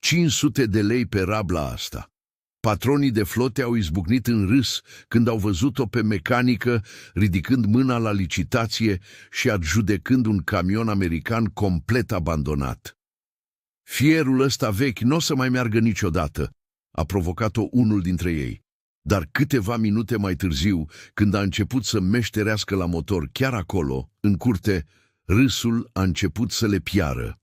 500 de lei pe rabla asta. Patronii de flote au izbucnit în râs când au văzut-o pe mecanică ridicând mâna la licitație și adjudecând un camion american complet abandonat. Fierul ăsta vechi n-o să mai meargă niciodată, a provocat-o unul dintre ei. Dar câteva minute mai târziu, când a început să meșterească la motor chiar acolo, în curte, râsul a început să le piară.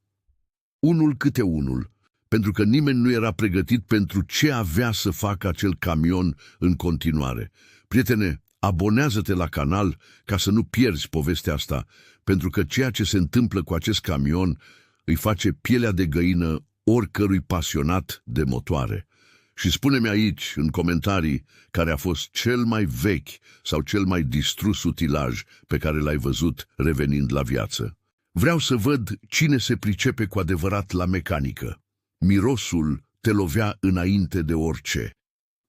Unul câte unul, pentru că nimeni nu era pregătit pentru ce avea să facă acel camion în continuare. Prietene, abonează-te la canal ca să nu pierzi povestea asta, pentru că ceea ce se întâmplă cu acest camion îi face pielea de găină oricărui pasionat de motoare. Și spune-mi aici, în comentarii, care a fost cel mai vechi sau cel mai distrus utilaj pe care l-ai văzut revenind la viață. Vreau să văd cine se pricepe cu adevărat la mecanică. Mirosul te lovea înainte de orice.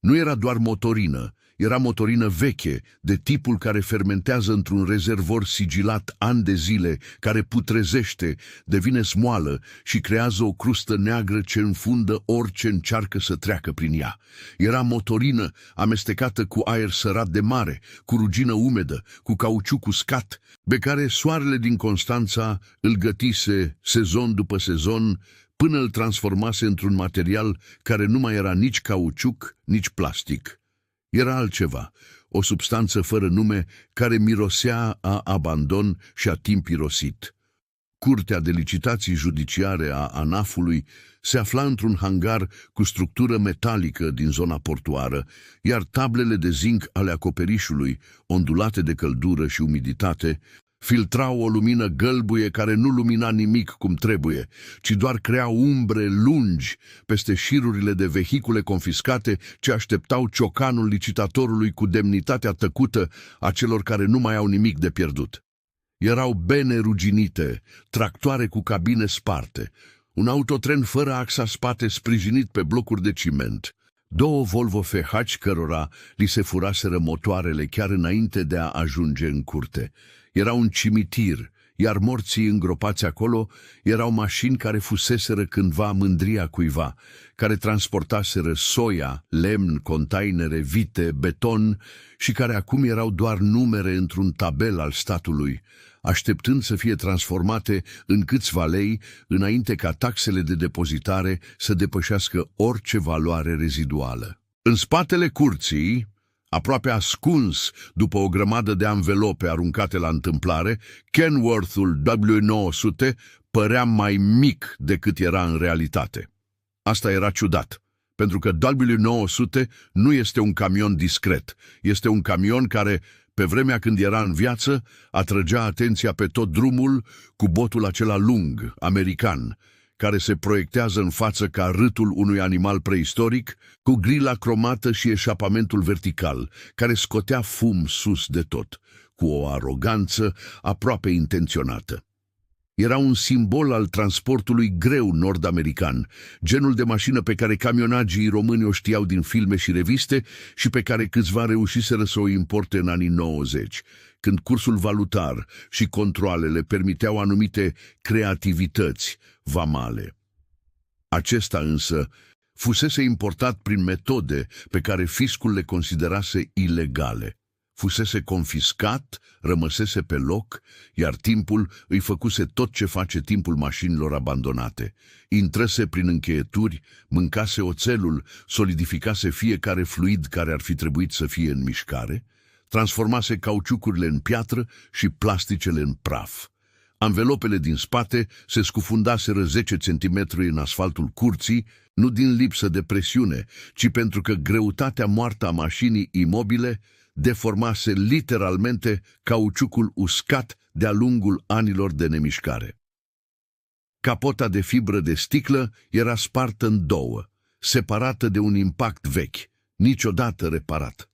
Nu era doar motorină, era motorină veche, de tipul care fermentează într-un rezervor sigilat ani de zile, care putrezește, devine smoală și creează o crustă neagră ce înfundă orice încearcă să treacă prin ea. Era motorină amestecată cu aer sărat de mare, cu rugină umedă, cu cauciuc uscat, pe care soarele din Constanța îl gătise sezon după sezon, până îl transformase într-un material care nu mai era nici cauciuc, nici plastic. Era altceva, o substanță fără nume care mirosea a abandon și a timp irosit. Curtea de licitații judiciare a ANAF-ului se afla într-un hangar cu structură metalică din zona portuară, iar tablele de zinc ale acoperișului, ondulate de căldură și umiditate, filtrau o lumină gălbuie care nu lumina nimic cum trebuie, ci doar crea umbre lungi peste șirurile de vehicule confiscate ce așteptau ciocanul licitatorului cu demnitatea tăcută a celor care nu mai au nimic de pierdut. Erau bene ruginite, tractoare cu cabine sparte, un autotren fără axa spate sprijinit pe blocuri de ciment, 2 Volvo FH cărora li se furaseră motoarele chiar înainte de a ajunge în curte. Era un cimitir, iar morții îngropați acolo erau mașini care fuseseră cândva mândria cuiva, care transportaseră soia, lemn, containere, vite, beton și care acum erau doar numere într-un tabel al statului, așteptând să fie transformate în câțiva lei înainte ca taxele de depozitare să depășească orice valoare reziduală. În spatele curții, aproape ascuns după o grămadă de anvelope aruncate la întâmplare, Kenworth-ul W900 părea mai mic decât era în realitate. Asta era ciudat, pentru că W900 nu este un camion discret, este un camion care, pe vremea când era în viață, atrăgea atenția pe tot drumul cu botul acela lung, american, care se proiectează în față ca râtul unui animal preistoric, cu grila cromată și eșapamentul vertical, care scotea fum sus de tot, cu o aroganță aproape intenționată. Era un simbol al transportului greu nord-american, genul de mașină pe care camionagii români o știau din filme și reviste și pe care câțiva reușiseră să o importe în anii 90, când cursul valutar și controalele permiteau anumite creativități vamale. Acesta însă fusese importat prin metode pe care fiscul le considerase ilegale. Fusese confiscat, rămăsese pe loc, iar timpul îi făcuse tot ce face timpul mașinilor abandonate. Intrase prin încheieturi, mâncase oțelul, solidificase fiecare fluid care ar fi trebuit să fie în mișcare, transformase cauciucurile în piatră și plasticele în praf. Anvelopele din spate se scufundaseră 10 centimetri în asfaltul curții, nu din lipsă de presiune, ci pentru că greutatea moartă a mașinii imobile deformase literalmente cauciucul uscat de-a lungul anilor de nemișcare. Capota de fibră de sticlă era spartă în 2, separată de un impact vechi, niciodată reparat.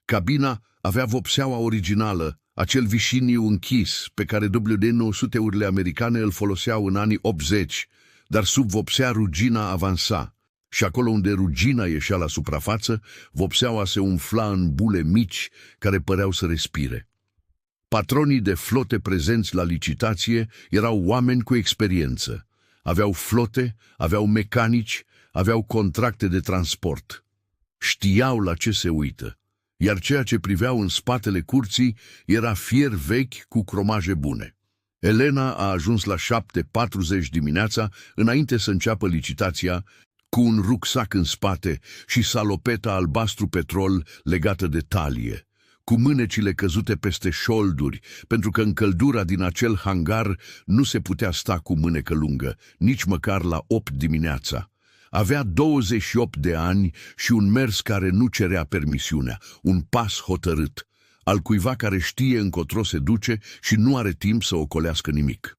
Cabina avea vopseaua originală, acel vișiniu închis pe care WD-900-urile americane îl foloseau în anii 80, dar sub vopsea rugina avansa. Și acolo unde rugina ieșea la suprafață, vopseaua se umfla în bule mici care păreau să respire. Patronii de flote prezenți la licitație erau oameni cu experiență. Aveau flote, aveau mecanici, aveau contracte de transport. Știau la ce se uită, iar ceea ce priveau în spatele curții era fier vechi cu cromaje bune. Elena a ajuns la 7:40 dimineața, înainte să înceapă licitația, cu un rucsac în spate și salopeta albastru petrol legată de talie, cu mânecile căzute peste șolduri, pentru că în căldura din acel hangar nu se putea sta cu mânecă lungă, nici măcar la 8 dimineața. Avea 28 de ani și un mers care nu cerea permisiunea, un pas hotărât, al cuiva care știe încotro se duce și nu are timp să ocolească nimic.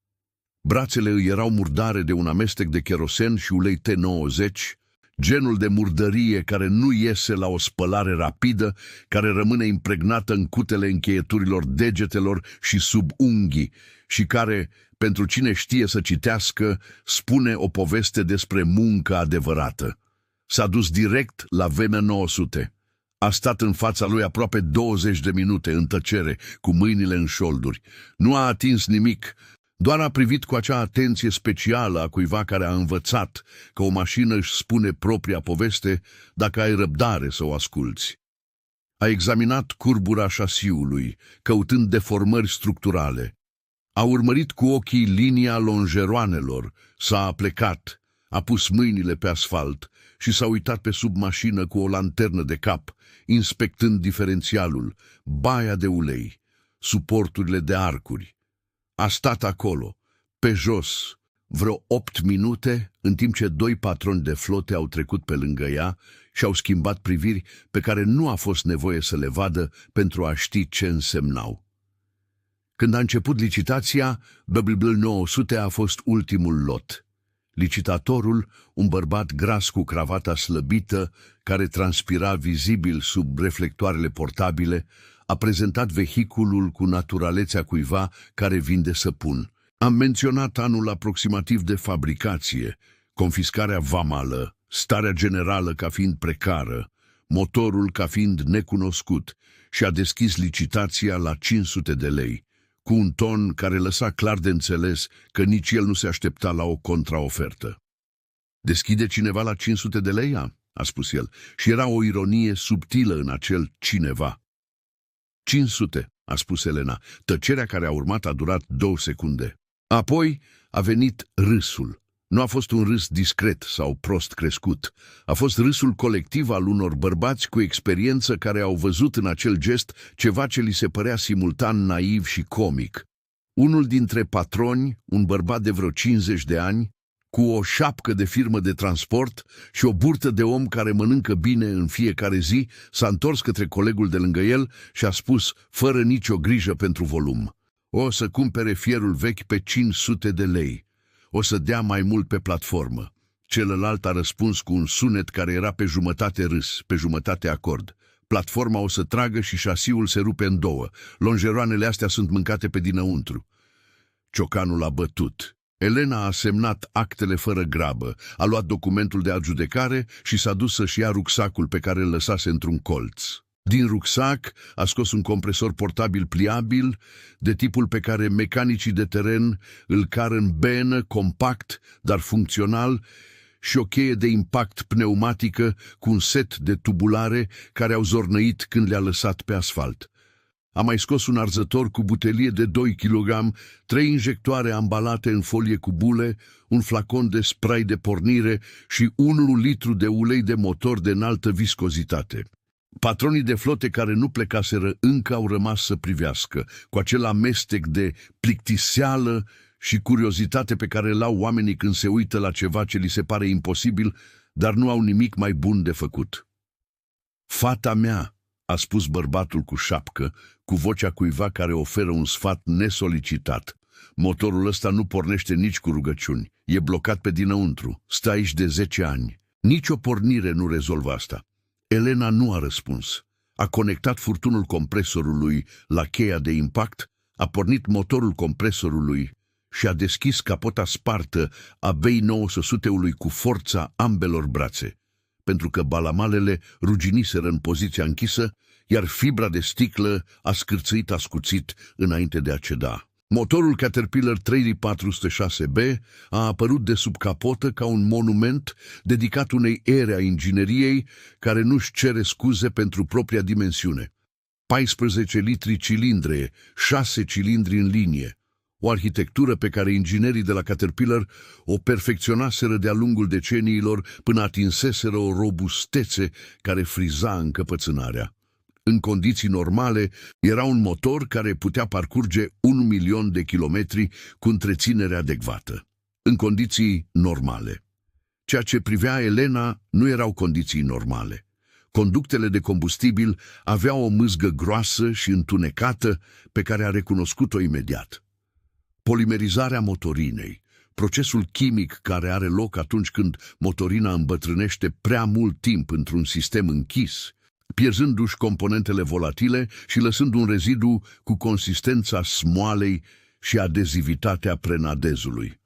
Brațele îi erau murdare de un amestec de cherosen și ulei T90, genul de murdărie care nu iese la o spălare rapidă, care rămâne impregnată în cutele încheieturilor degetelor și sub unghii și care, pentru cine știe să citească, spune o poveste despre muncă adevărată. S-a dus direct la VM900. A stat în fața lui aproape 20 de minute în tăcere, cu mâinile în șolduri. Nu a atins nimic, doar a privit cu acea atenție specială a cuiva care a învățat că o mașină își spune propria poveste dacă ai răbdare să o asculți. A examinat curbura șasiului, căutând deformări structurale. A urmărit cu ochii linia longeroanelor, s-a aplecat, a pus mâinile pe asfalt și s-a uitat pe sub mașină cu o lanternă de cap, inspectând diferențialul, baia de ulei, suporturile de arcuri. A stat acolo, pe jos, vreo 8 minute, în timp ce 2 patroni de flote au trecut pe lângă ea și au schimbat priviri pe care nu a fost nevoie să le vadă pentru a ști ce însemnau. Când a început licitația, BMW900 a fost ultimul lot. Licitatorul, un bărbat gras cu cravata slăbită, care transpira vizibil sub reflectoarele portabile, a prezentat vehiculul cu naturalețea cuiva care vinde săpun. Am menționat anul aproximativ de fabricație, confiscarea vamală, starea generală ca fiind precară, motorul ca fiind necunoscut și a deschis licitația la 500 de lei, cu un ton care lăsa clar de înțeles că nici el nu se aștepta la o contraofertă. "Deschide cineva la 500 de lei?" a spus el, și era o ironie subtilă în acel cineva. 500, a spus Elena. Tăcerea care a urmat a durat 2 secunde. Apoi a venit râsul. Nu a fost un râs discret sau prost crescut. A fost râsul colectiv al unor bărbați cu experiență care au văzut în acel gest ceva ce li se părea simultan naiv și comic. Unul dintre patroni, un bărbat de vreo 50 de ani, cu o șapcă de firmă de transport și o burtă de om care mănâncă bine în fiecare zi, s-a întors către colegul de lângă el și a spus, fără nicio grijă pentru volum: "O să cumpere fierul vechi pe 500 de lei. O să dea mai mult pe platformă." Celălalt a răspuns cu un sunet care era pe jumătate râs, pe jumătate acord: "Platforma o să tragă și șasiul se rupe în 2. Longeroanele astea sunt mâncate pe dinăuntru." Ciocanul a bătut. Elena a semnat actele fără grabă, a luat documentul de adjudecare și s-a dus să-și ia rucsacul pe care îl lăsase într-un colț. Din rucsac a scos un compresor portabil pliabil, de tipul pe care mecanicii de teren îl car în benă, compact, dar funcțional, și o cheie de impact pneumatică cu un set de tubulare care au zornăit când le-a lăsat pe asfalt. A mai scos un arzător cu butelie de 2 kg, 3 injectoare ambalate în folie cu bule, un flacon de spray de pornire și 1 litru de ulei de motor de înaltă viscozitate. Patronii de flote care nu plecaseră încă au rămas să privească, cu acel amestec de plictiseală și curiozitate pe care îl au oamenii când se uită la ceva ce li se pare imposibil, dar nu au nimic mai bun de făcut. "Fata mea," a spus bărbatul cu șapcă, cu vocea cuiva care oferă un sfat nesolicitat. "Motorul ăsta nu pornește nici cu rugăciuni. E blocat pe dinăuntru. Stă aici de 10 ani. Nici o pornire nu rezolvă asta." Elena nu a răspuns. A conectat furtunul compresorului la cheia de impact, a pornit motorul compresorului și a deschis capota spartă a B900-ului cu forța ambelor brațe, pentru că balamalele ruginiseră în poziția închisă, iar fibra de sticlă a scârțâit ascuțit înainte de a ceda. Motorul Caterpillar 3406B a apărut de sub capotă ca un monument dedicat unei ere a ingineriei care nu-și cere scuze pentru propria dimensiune. 14 litri cilindre, 6 cilindri în linie, o arhitectură pe care inginerii de la Caterpillar o perfecționaseră de-a lungul deceniilor până atinseseră o robustețe care friza încăpățânarea. În condiții normale, era un motor care putea parcurge 1 milion de kilometri cu întreținere adecvată. În condiții normale. Ceea ce privea Elena nu erau condiții normale. Conductele de combustibil aveau o mâzgă groasă și întunecată pe care a recunoscut-o imediat. Polimerizarea motorinei, procesul chimic care are loc atunci când motorina îmbătrânește prea mult timp într-un sistem închis, pierzându-și componentele volatile și lăsând un rezidu cu consistența smoalei și adezivitatea prenadezului.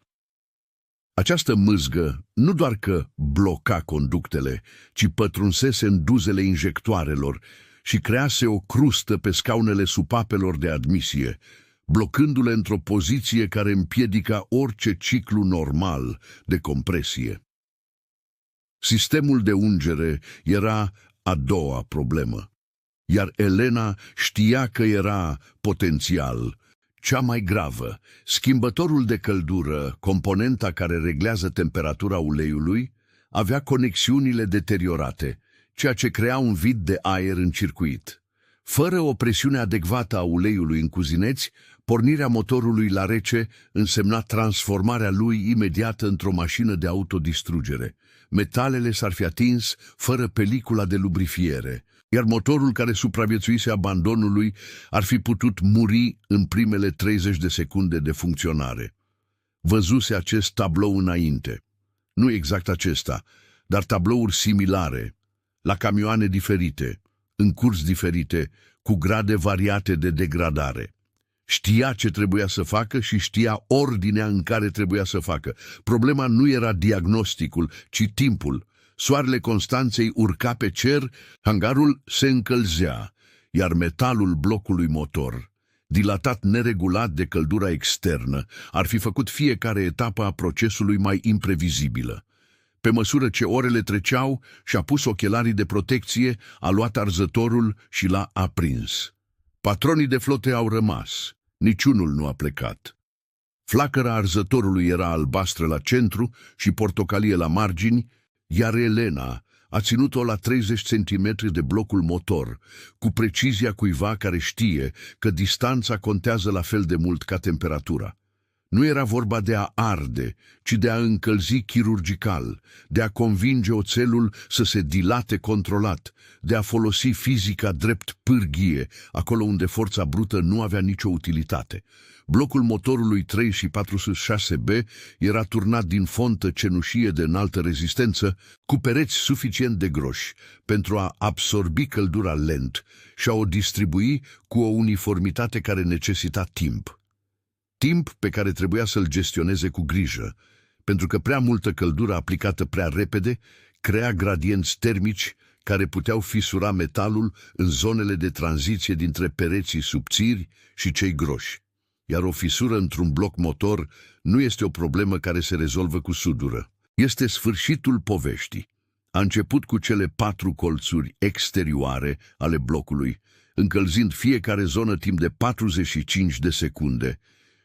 Această mâzgă nu doar că bloca conductele, ci pătrunsese în duzele injectoarelor și crease o crustă pe scaunele supapelor de admisie, blocându-le într-o poziție care împiedica orice ciclu normal de compresie. Sistemul de ungere era a doua problemă, iar Elena știa că era potențial cea mai gravă. Schimbătorul de căldură, componenta care reglează temperatura uleiului, avea conexiunile deteriorate, ceea ce crea un vid de aer în circuit. Fără o presiune adecvată a uleiului în cuzineți, pornirea motorului la rece însemna transformarea lui imediată într-o mașină de autodistrugere. Metalele s-ar fi atins fără pelicula de lubrifiere, iar motorul care supraviețuise abandonului ar fi putut muri în primele 30 de secunde de funcționare. Văzuse acest tablou înainte. Nu exact acesta, dar tablouri similare, la camioane diferite, în curs diferite, cu grade variate de degradare. Știa ce trebuia să facă și știa ordinea în care trebuia să facă. Problema nu era diagnosticul, ci timpul. Soarele Constanței urca pe cer, hangarul se încălzea, iar metalul blocului motor, dilatat neregulat de căldura externă, ar fi făcut fiecare etapă a procesului mai imprevizibilă. Pe măsură ce orele treceau, și-a pus ochelarii de protecție, a luat arzătorul și l-a aprins. Patronii de flote au rămas, niciunul nu a plecat. Flacăra arzătorului era albastră la centru și portocalie la margini, iar Elena a ținut-o la 30 cm de blocul motor, cu precizia cuiva care știe că distanța contează la fel de mult ca temperatura. Nu era vorba de a arde, ci de a încălzi chirurgical, de a convinge oțelul să se dilate controlat, de a folosi fizica drept pârghie, acolo unde forța brută nu avea nicio utilitate. Blocul motorului 3406B era turnat din fontă cenușie de înaltă rezistență, cu pereți suficient de groși pentru a absorbi căldura lent și a o distribui cu o uniformitate care necesita timp. Timp pe care trebuia să-l gestioneze cu grijă, pentru că prea multă căldură aplicată prea repede crea gradienți termici care puteau fisura metalul în zonele de tranziție dintre pereții subțiri și cei groși. Iar o fisură într-un bloc motor nu este o problemă care se rezolvă cu sudură. Este sfârșitul poveștii. A început cu cele 4 colțuri exterioare ale blocului, încălzind fiecare zonă timp de 45 de secunde,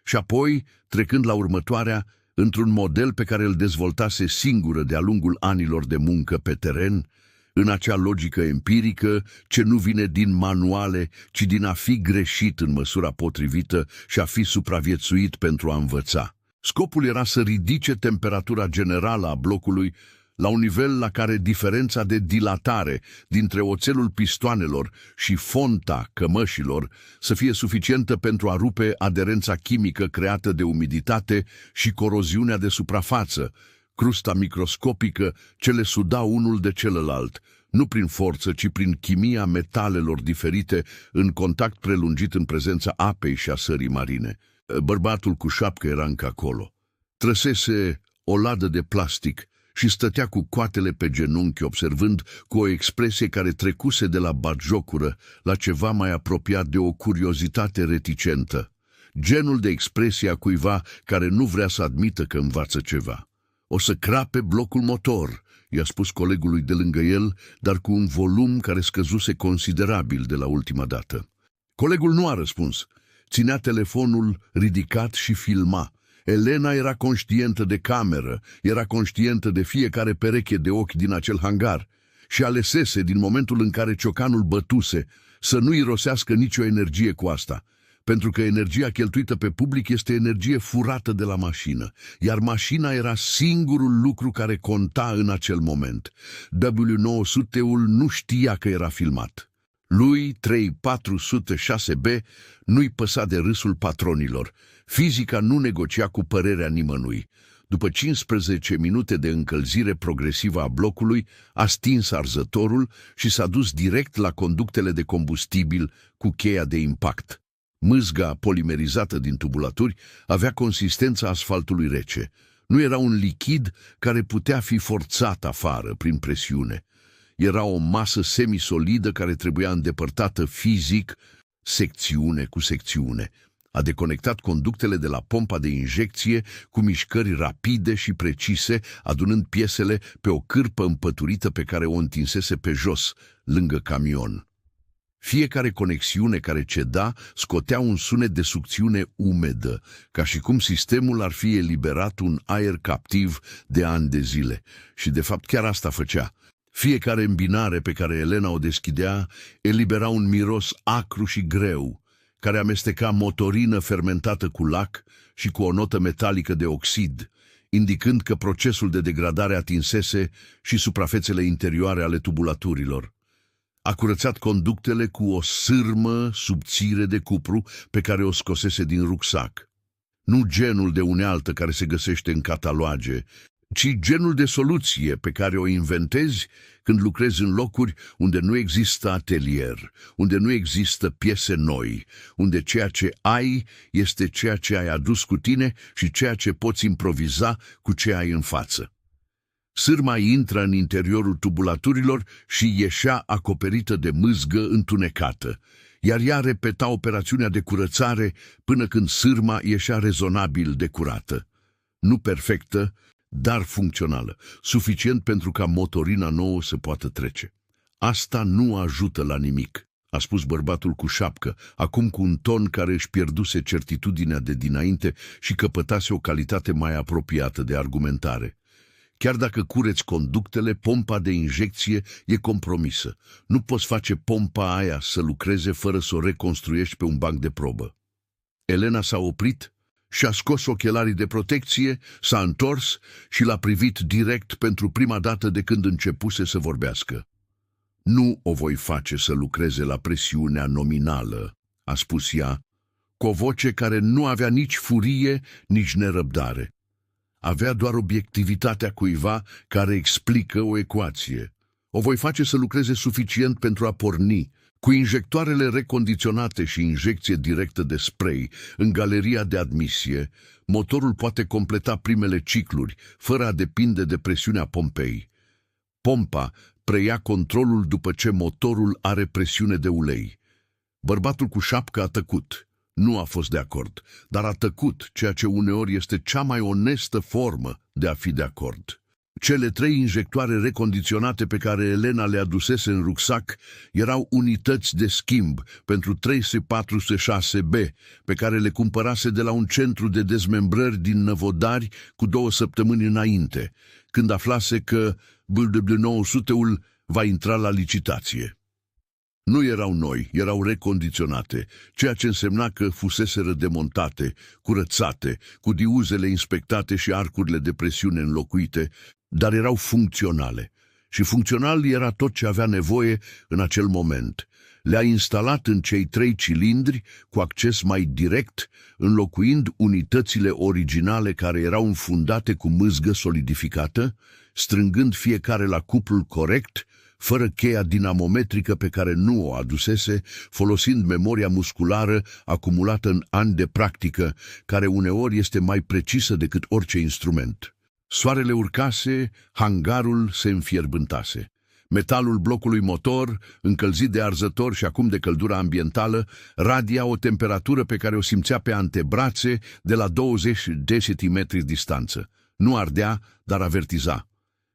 și apoi, trecând la următoarea, într-un model pe care îl dezvoltase singură de-a lungul anilor de muncă pe teren, în acea logică empirică ce nu vine din manuale, ci din a fi greșit în măsura potrivită și a fi supraviețuit pentru a învăța. Scopul era să ridice temperatura generală a blocului la un nivel la care diferența de dilatare dintre oțelul pistoanelor și fonta cămășilor să fie suficientă pentru a rupe aderența chimică creată de umiditate și coroziunea de suprafață, crusta microscopică ce le suda unul de celălalt, nu prin forță, ci prin chimia metalelor diferite în contact prelungit în prezența apei și a sării marine. Bărbatul cu șapcă era încă acolo. Trăsese o ladă de plastic și stătea cu coatele pe genunchi, observând cu o expresie care trecuse de la batjocură la ceva mai apropiat de o curiozitate reticentă. genul de expresie a cuiva care nu vrea să admită că învață ceva. O să crape blocul motor, i-a spus colegului de lângă el, dar cu un volum care scăzuse considerabil de la ultima dată. Colegul nu a răspuns. Ținea telefonul ridicat și filma. Elena era conștientă de cameră, era conștientă de fiecare pereche de ochi din acel hangar și alesese, din momentul în care ciocanul bătuse, să nu irosească nicio energie cu asta, pentru că energia cheltuită pe public este energie furată de la mașină, iar mașina era singurul lucru care conta în acel moment. W900-ul nu știa că era filmat. Lui 3406B nu-i păsa de râsul patronilor. Fizica nu negocia cu părerea nimănui. După 15 minute de încălzire progresivă a blocului, a stins arzătorul și s-a dus direct la conductele de combustibil cu cheia de impact. Mâzga polimerizată din tubulaturi avea consistența asfaltului rece. Nu era un lichid care putea fi forțat afară prin presiune. Era o masă semisolidă care trebuia îndepărtată fizic, secțiune cu secțiune. A deconectat conductele de la pompa de injecție cu mișcări rapide și precise, adunând piesele pe o cârpă împăturită pe care o întinsese pe jos, lângă camion. Fiecare conexiune care ceda scotea un sunet de sucțiune umedă, ca și cum sistemul ar fi eliberat un aer captiv de ani de zile. Și de fapt chiar asta făcea. Fiecare îmbinare pe care Elena o deschidea elibera un miros acru și greu, care amesteca motorină fermentată cu lac și cu o notă metalică de oxid, indicând că procesul de degradare atinsese și suprafețele interioare ale tubulaturilor. A curățat conductele cu o sârmă subțire de cupru pe care o scosese din rucsac. Nu genul de unealtă care se găsește în cataloage, ci genul de soluție pe care o inventezi când lucrezi în locuri unde nu există atelier, unde nu există piese noi, unde ceea ce ai este ceea ce ai adus cu tine și ceea ce poți improviza cu ce ai în față. Sârma intră în interiorul tubulaturilor și ieșea acoperită de mâzgă întunecată, iar ea repeta operațiunea de curățare până când sârma ieșea rezonabil de curată. Nu perfectă, dar funcțională, suficient pentru ca motorina nouă să poată trece. Asta nu ajută la nimic, a spus bărbatul cu șapcă, acum cu un ton care își pierduse certitudinea de dinainte și căpătase o calitate mai apropiată de argumentare. Chiar dacă cureți conductele, pompa de injecție e compromisă. Nu poți face pompa aia să lucreze fără să o reconstruiești pe un banc de probă. Elena s-a oprit și-a scos ochelarii de protecție, s-a întors și l-a privit direct pentru prima dată de când începuse să vorbească. Nu o voi face să lucreze la presiunea nominală, a spus ea, cu o voce care nu avea nici furie, nici nerăbdare. Avea doar obiectivitatea cuiva care explică o ecuație. O voi face să lucreze suficient pentru a porni, cu injectoarele recondiționate și injecție directă de spray în galeria de admisie. Motorul poate completa primele cicluri, fără a depinde de presiunea pompei. Pompa preia controlul după ce motorul are presiune de ulei. Bărbatul cu șapcă a tăcut. Nu a fost de acord, dar a tăcut, ceea ce uneori este cea mai onestă formă de a fi de acord. Cele 3 injectoare recondiționate pe care Elena le adusese în rucsac erau unități de schimb pentru 3406B, pe care le cumpărase de la un centru de dezmembrări din Năvodari cu 2 săptămâni înainte, când aflase că W900-ul va intra la licitație. Nu erau noi, erau recondiționate, ceea ce însemna că fuseseră demontate, curățate, cu diuzele inspectate și arcurile de presiune înlocuite, dar erau funcționale. Și funcțional era tot ce avea nevoie în acel moment. Le-a instalat în cei 3 cilindri cu acces mai direct, înlocuind unitățile originale care erau înfundate cu mâzgă solidificată, strângând fiecare la cuplul corect, fără cheia dinamometrică pe care nu o adusese, folosind memoria musculară acumulată în ani de practică, care uneori este mai precisă decât orice instrument. Soarele urcase, hangarul se înfierbântase. Metalul blocului motor, încălzit de arzător și acum de căldura ambientală, radia o temperatură pe care o simțea pe antebrațe de la 20 de centimetri distanță. Nu ardea, dar avertiza.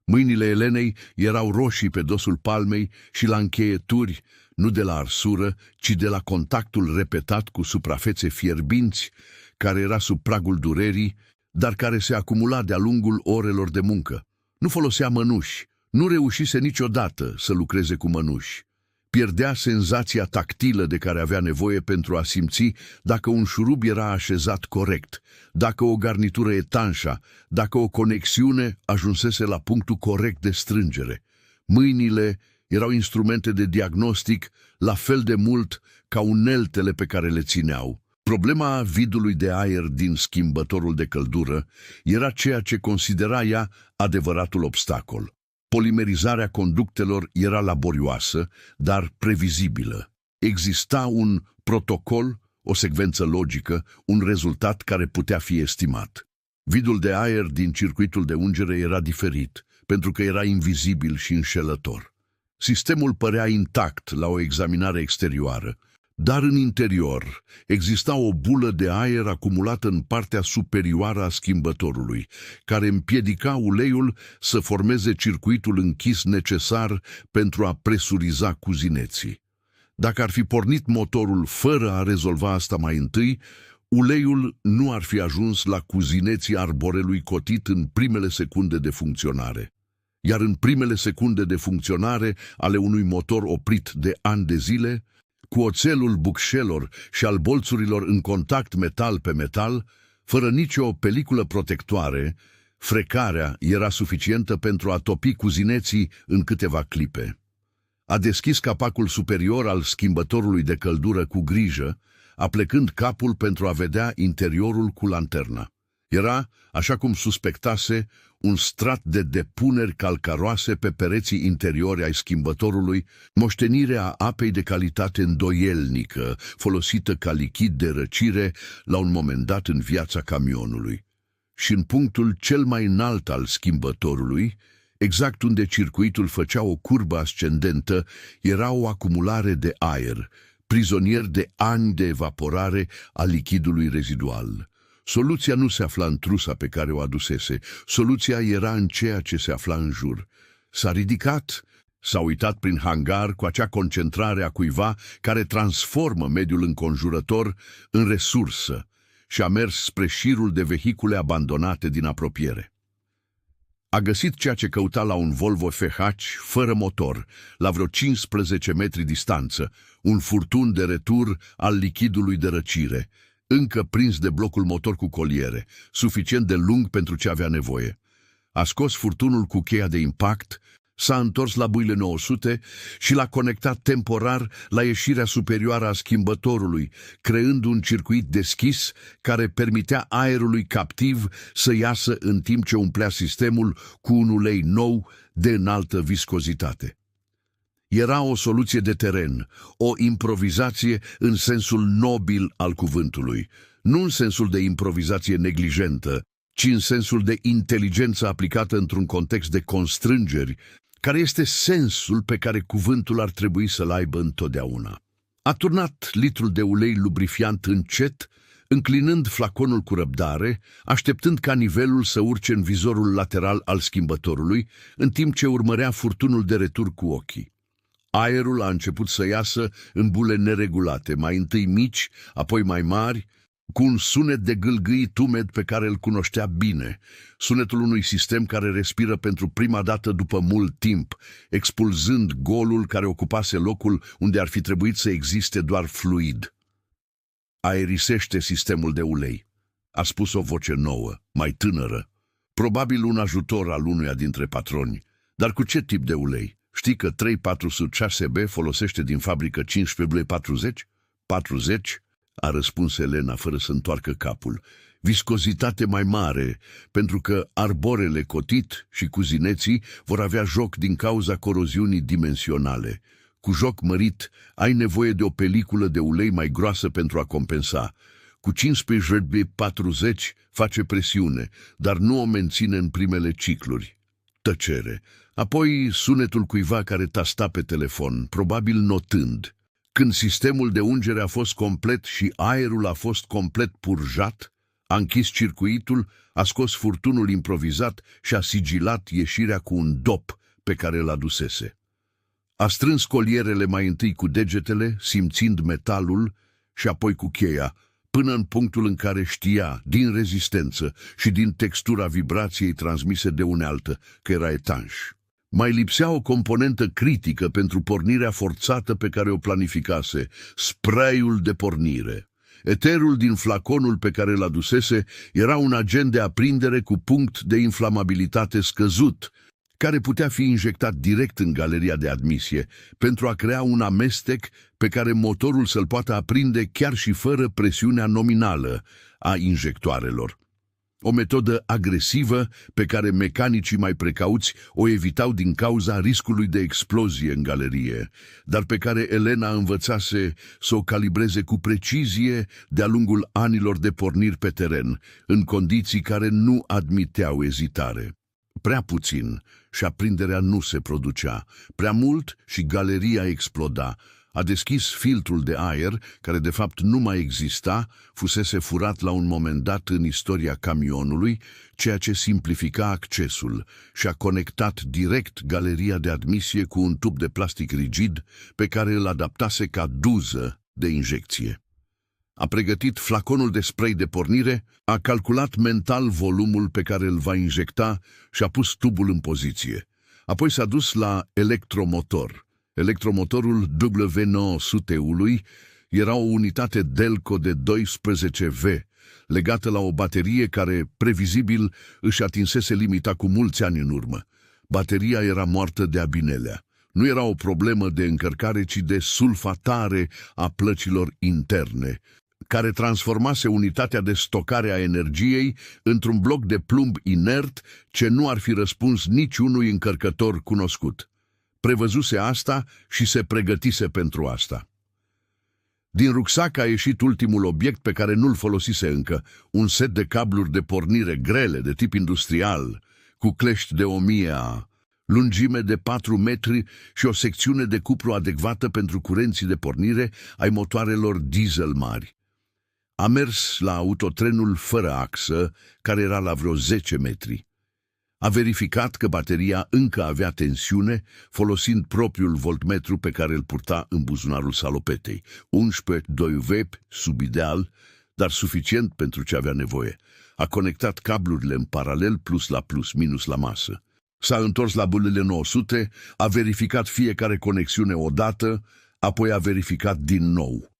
Mâinile Elenei erau roșii pe dosul palmei și la încheieturi, nu de la arsură, ci de la contactul repetat cu suprafețe fierbinți, care era sub pragul durerii, dar care se acumula de-a lungul orelor de muncă. Nu folosea mănuși, nu reușise niciodată să lucreze cu mănuși. Pierdea senzația tactilă de care avea nevoie pentru a simți dacă un șurub era așezat corect, dacă o garnitură etanșă, dacă o conexiune ajunsese la punctul corect de strângere. Mâinile erau instrumente de diagnostic la fel de mult ca uneltele pe care le țineau. Problema vidului de aer din schimbătorul de căldură era ceea ce considera ea adevăratul obstacol. Polimerizarea conductelor era laborioasă, dar previzibilă. Exista un protocol, o secvență logică, un rezultat care putea fi estimat. Vidul de aer din circuitul de ungere era diferit, pentru că era invizibil și înșelător. Sistemul părea intact la o examinare exterioară, dar în interior exista o bulă de aer acumulată în partea superioară a schimbătorului, care împiedica uleiul să formeze circuitul închis necesar pentru a presuriza cuzineții. Dacă ar fi pornit motorul fără a rezolva asta mai întâi, uleiul nu ar fi ajuns la cuzineții arborelui cotit în primele secunde de funcționare. Iar în primele secunde de funcționare ale unui motor oprit de ani de zile, cu oțelul bucșelor și al bolțurilor în contact metal pe metal, fără nicio peliculă protectoare, frecarea era suficientă pentru a topi cuzineții în câteva clipe. A deschis capacul superior al schimbătorului de căldură cu grijă, aplecând capul pentru a vedea interiorul cu lanterna. Era, așa cum suspectase, un strat de depuneri calcaroase pe pereții interiori ai schimbătorului, moștenirea apei de calitate îndoielnică, folosită ca lichid de răcire la un moment dat în viața camionului. Și în punctul cel mai înalt al schimbătorului, exact unde circuitul făcea o curbă ascendentă, era o acumulare de aer, prizonier de ani de evaporare a lichidului rezidual. Soluția nu se afla în trusa pe care o adusese, soluția era în ceea ce se afla în jur. S-a ridicat, s-a uitat prin hangar cu acea concentrare a cuiva care transformă mediul înconjurător în resursă și a mers spre șirul de vehicule abandonate din apropiere. A găsit ceea ce căuta la un Volvo FH fără motor, la vreo 15 metri distanță, un furtun de retur al lichidului de răcire, încă prins de blocul motor cu coliere, suficient de lung pentru ce avea nevoie. A scos furtunul cu cheia de impact, s-a întors la buile 900 și l-a conectat temporar la ieșirea superioară a schimbătorului, creând un circuit deschis care permitea aerului captiv să iasă în timp ce umplea sistemul cu un ulei nou de înaltă viscozitate. Era o soluție de teren, o improvizație în sensul nobil al cuvântului, nu în sensul de improvizație neglijentă, ci în sensul de inteligență aplicată într-un context de constrângeri, care este sensul pe care cuvântul ar trebui să-l aibă întotdeauna. A turnat litrul de ulei lubrifiant încet, înclinând flaconul cu răbdare, așteptând ca nivelul să urce în vizorul lateral al schimbătorului, în timp ce urmărea furtunul de retur cu ochii. Aerul a început să iasă în bule neregulate, mai întâi mici, apoi mai mari, cu un sunet de gâlgâit umed pe care îl cunoștea bine, sunetul unui sistem care respiră pentru prima dată după mult timp, expulzând golul care ocupase locul unde ar fi trebuit să existe doar fluid. Aerisește sistemul de ulei, a spus o voce nouă, mai tânără, probabil un ajutor al unuia dintre patroni. Dar cu ce tip de ulei? Știi că 3406B folosește din fabrică 15,40? 40? A răspuns Elena fără să întoarcă capul. Viscozitate mai mare, pentru că arborele cotit și cuzineții vor avea joc din cauza coroziunii dimensionale. Cu joc mărit, ai nevoie de o peliculă de ulei mai groasă pentru a compensa. Cu 15,40 face presiune, dar nu o menține în primele cicluri. Tăcere. Apoi sunetul cuiva care tasta pe telefon, probabil notând. Când sistemul de ungere a fost complet și aerul a fost complet purjat, a închis circuitul, a scos furtunul improvizat și a sigilat ieșirea cu un dop pe care îl adusese. A strâns colierele mai întâi cu degetele, simțind metalul, și apoi cu cheia, până în punctul în care știa, din rezistență și din textura vibrației transmise de unealtă, că era etanș. Mai lipsea o componentă critică pentru pornirea forțată pe care o planificase, spray-ul de pornire. Eterul din flaconul pe care îl adusese era un agent de aprindere cu punct de inflamabilitate scăzut, care putea fi injectat direct în galeria de admisie pentru a crea un amestec pe care motorul să-l poată aprinde chiar și fără presiunea nominală a injectoarelor. O metodă agresivă pe care mecanicii mai precauți o evitau din cauza riscului de explozie în galerie, dar pe care Elena învățase să o calibreze cu precizie de-a lungul anilor de porniri pe teren, în condiții care nu admiteau ezitare. Prea puțin și aprinderea nu se producea, prea mult și galeria exploda. A deschis filtrul de aer, care de fapt nu mai exista, fusese furat la un moment dat în istoria camionului, ceea ce simplifica accesul, și a conectat direct galeria de admisie cu un tub de plastic rigid pe care îl adaptase ca duză de injecție. A pregătit flaconul de spray de pornire, a calculat mental volumul pe care îl va injecta și a pus tubul în poziție. Apoi s-a dus la electromotor. Electromotorul W900-ului era o unitate Delco de 12V, legată la o baterie care, previzibil, își atinsese limita cu mulți ani în urmă. Bateria era moartă de abinelea. Nu era o problemă de încărcare, ci de sulfatare a plăcilor interne, care transformase unitatea de stocare a energiei într-un bloc de plumb inert ce nu ar fi răspuns niciunui încărcător cunoscut. Prevăzuse asta și se pregătise pentru asta. Din rucsac a ieșit ultimul obiect pe care nu-l folosise încă, un set de cabluri de pornire grele de tip industrial, cu clești de 1000 A, lungime de 4 metri și o secțiune de cupru adecvată pentru curenții de pornire ai motoarelor diesel mari. A mers la autotrenul fără axă, care era la vreo 10 metri. A verificat că bateria încă avea tensiune, folosind propriul voltmetru pe care îl purta în buzunarul salopetei. 11,2 V, subideal, dar suficient pentru ce avea nevoie. A conectat cablurile în paralel, plus la plus, minus la masă. S-a întors la bulele 900, a verificat fiecare conexiune odată, apoi a verificat din nou.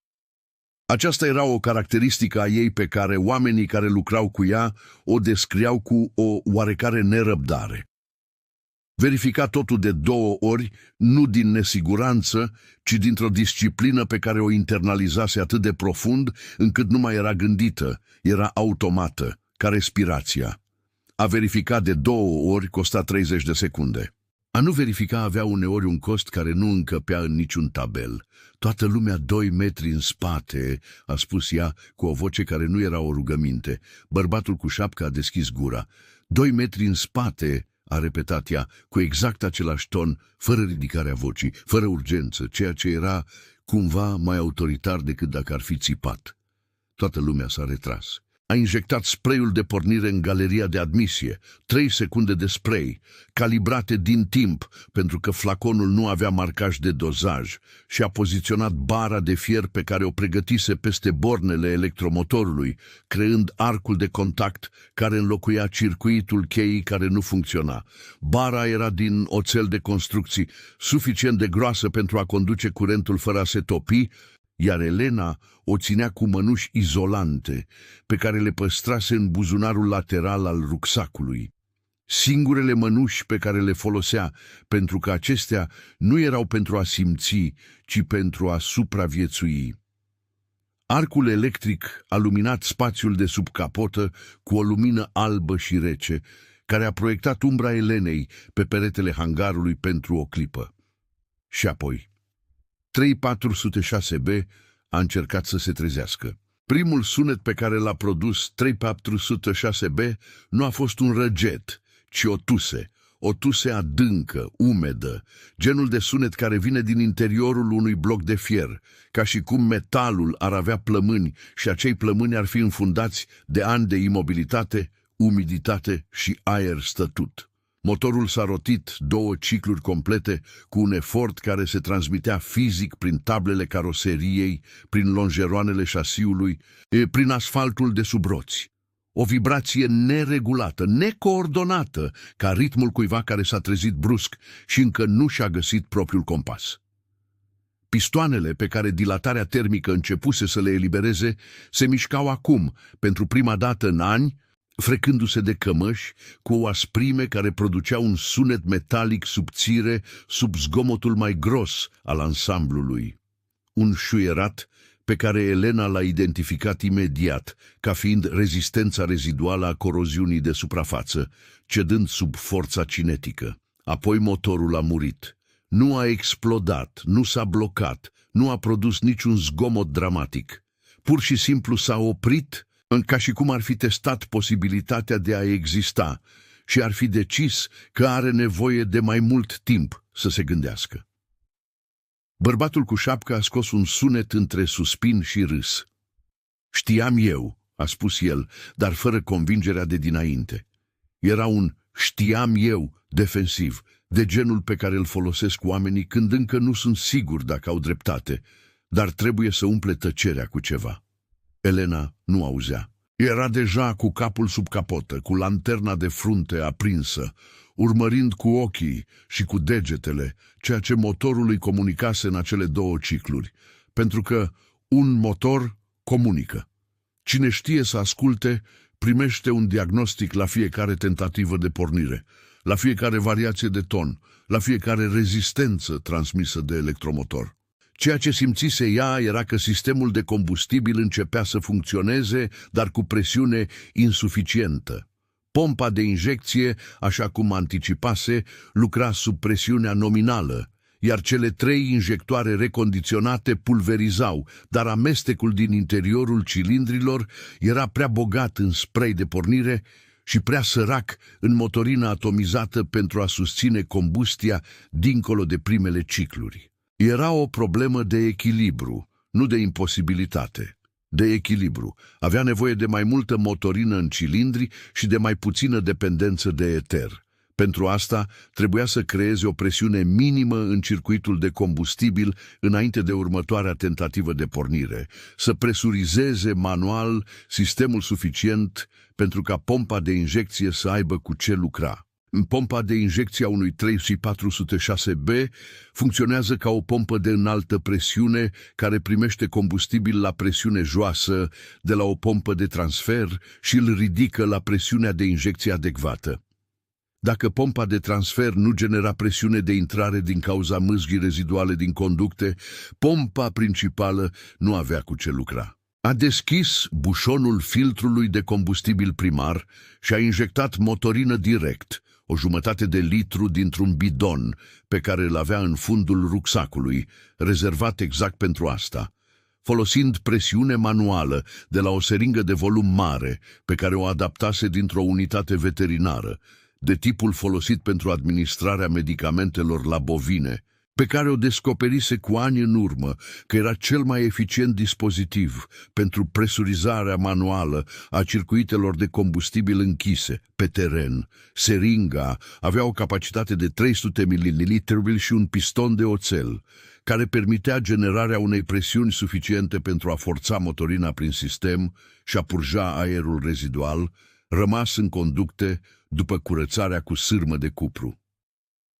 Aceasta era o caracteristică a ei pe care oamenii care lucrau cu ea o descriau cu o oarecare nerăbdare. Verifica totul de 2 ori, nu din nesiguranță, ci dintr-o disciplină pe care o internalizase atât de profund încât nu mai era gândită, era automată, ca respirația. A verifica de 2 ori costa 30 de secunde. A nu verifica avea uneori un cost care nu încăpea în niciun tabel. Toată lumea 2 metri în spate, a spus ea cu o voce care nu era o rugăminte. Bărbatul cu șapcă a deschis gura. 2 metri în spate, a repetat ea, cu exact același ton, fără ridicarea vocii, fără urgență, ceea ce era cumva mai autoritar decât dacă ar fi țipat. Toată lumea s-a retras. A injectat spray-ul de pornire în galeria de admisie, 3 secunde de spray, calibrate din timp, pentru că flaconul nu avea marcaj de dozaj, și a poziționat bara de fier pe care o pregătise peste bornele electromotorului, creând arcul de contact care înlocuia circuitul cheii care nu funcționa. Bara era din oțel de construcții, suficient de groasă pentru a conduce curentul fără a se topi, iar Elena o ținea cu mănuși izolante, pe care le păstrase în buzunarul lateral al rucsacului. Singurele mănuși pe care le folosea, pentru că acestea nu erau pentru a simți, ci pentru a supraviețui. Arcul electric a luminat spațiul de sub capotă cu o lumină albă și rece, care a proiectat umbra Elenei pe peretele hangarului pentru o clipă. Și apoi 3406B a încercat să se trezească. Primul sunet pe care l-a produs 3406B nu a fost un răget, ci o tuse, o tuse adâncă, umedă, genul de sunet care vine din interiorul unui bloc de fier, ca și cum metalul ar avea plămâni și acei plămâni ar fi înfundați de ani de imobilitate, umiditate și aer stătut. Motorul s-a rotit 2 cicluri complete cu un efort care se transmitea fizic prin tablele caroseriei, prin lonjeroanele șasiului, prin asfaltul de sub roți. O vibrație neregulată, necoordonată, ca ritmul cuiva care s-a trezit brusc și încă nu și-a găsit propriul compas. Pistoanele pe care dilatarea termică începuse să le elibereze se mișcau acum, pentru prima dată în ani, frecându-se de cămăși, cu o asprime care producea un sunet metalic subțire sub zgomotul mai gros al ansamblului. Un șuierat pe care Elena l-a identificat imediat ca fiind rezistența reziduală a coroziunii de suprafață, cedând sub forța cinetică. Apoi motorul a murit. Nu a explodat, nu s-a blocat, nu a produs niciun zgomot dramatic. Pur și simplu s-a oprit, ca și cum ar fi testat posibilitatea de a exista și ar fi decis că are nevoie de mai mult timp să se gândească. Bărbatul cu șapcă a scos un sunet între suspin și râs. "Știam eu," a spus el, dar fără convingerea de dinainte. Era un "știam eu" defensiv, de genul pe care îl folosesc oamenii când încă nu sunt siguri dacă au dreptate, dar trebuie să umple tăcerea cu ceva. Elena nu auzea. Era deja cu capul sub capotă, cu lanterna de frunte aprinsă, urmărind cu ochii și cu degetele ceea ce motorul îi comunicase în acele 2 cicluri, pentru că un motor comunică. Cine știe să asculte, primește un diagnostic la fiecare tentativă de pornire, la fiecare variație de ton, la fiecare rezistență transmisă de electromotor. Ceea ce simțise ea era că sistemul de combustibil începea să funcționeze, dar cu presiune insuficientă. Pompa de injecție, așa cum anticipase, lucra sub presiunea nominală, iar cele 3 injectoare recondiționate pulverizau, dar amestecul din interiorul cilindrilor era prea bogat în spray de pornire și prea sărac în motorină atomizată pentru a susține combustia dincolo de primele cicluri. Era o problemă de echilibru, nu de imposibilitate. De echilibru. Avea nevoie de mai multă motorină în cilindri și de mai puțină dependență de eter. Pentru asta trebuia să creeze o presiune minimă în circuitul de combustibil înainte de următoarea tentativă de pornire, să presurizeze manual sistemul suficient pentru ca pompa de injecție să aibă cu ce lucra. Pompa de injecție a unui 3406B funcționează ca o pompă de înaltă presiune care primește combustibil la presiune joasă de la o pompă de transfer și îl ridică la presiunea de injecție adecvată. Dacă pompa de transfer nu genera presiune de intrare din cauza mâzghii reziduale din conducte, pompa principală nu avea cu ce lucra. A deschis bușonul filtrului de combustibil primar și a injectat motorină direct, o jumătate de litru dintr-un bidon pe care îl avea în fundul rucsacului, rezervat exact pentru asta, folosind presiune manuală de la o seringă de volum mare pe care o adaptase dintr-o unitate veterinară, de tipul folosit pentru administrarea medicamentelor la bovine, pe care o descoperise cu ani în urmă că era cel mai eficient dispozitiv pentru presurizarea manuală a circuitelor de combustibil închise pe teren. Seringa avea o capacitate de 300 ml și un piston de oțel, care permitea generarea unei presiuni suficiente pentru a forța motorina prin sistem și a purja aerul rezidual, rămas în conducte după curățarea cu sârmă de cupru.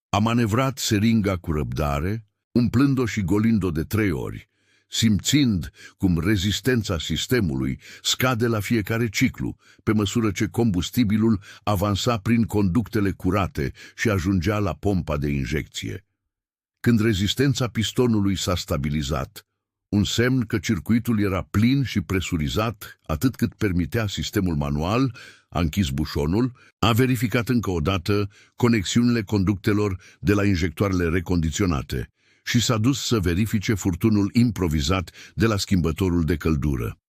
A manevrat seringa cu răbdare, umplând-o și golind-o de 3 ori, simțind cum rezistența sistemului scade la fiecare ciclu, pe măsură ce combustibilul avansa prin conductele curate și ajungea la pompa de injecție. Când rezistența pistonului s-a stabilizat, un semn că circuitul era plin și presurizat atât cât permitea sistemul manual, a închis bușonul, a verificat încă o dată conexiunile conductelor de la injectoarele recondiționate și s-a dus să verifice furtunul improvizat de la schimbătorul de căldură.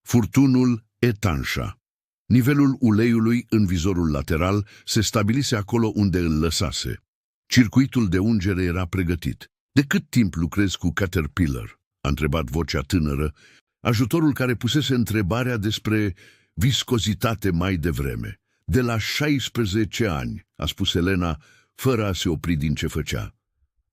Furtunul etanșa. Nivelul uleiului în vizorul lateral se stabilise acolo unde îl lăsase. Circuitul de ungere era pregătit. De cât timp lucrezi cu Caterpillar? A întrebat vocea tânără, ajutorul care pusese întrebarea despre viscozitate mai devreme. De la 16 ani, a spus Elena, fără a se opri din ce făcea.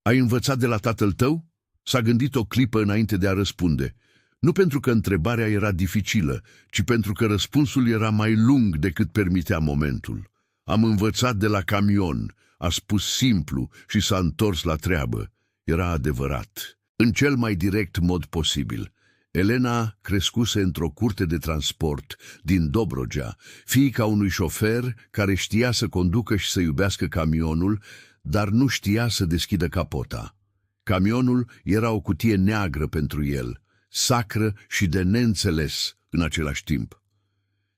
Ai învățat de la tatăl tău? S-a gândit o clipă înainte de a răspunde. Nu pentru că întrebarea era dificilă, ci pentru că răspunsul era mai lung decât permitea momentul. Am învățat de la camion, a spus simplu și s-a întors la treabă. Era adevărat, în cel mai direct mod posibil. Elena crescuse într-o curte de transport din Dobrogea, fiica unui șofer care știa să conducă și să iubească camionul, dar nu știa să deschidă capota. Camionul era o cutie neagră pentru el, sacră și de neînțeles în același timp.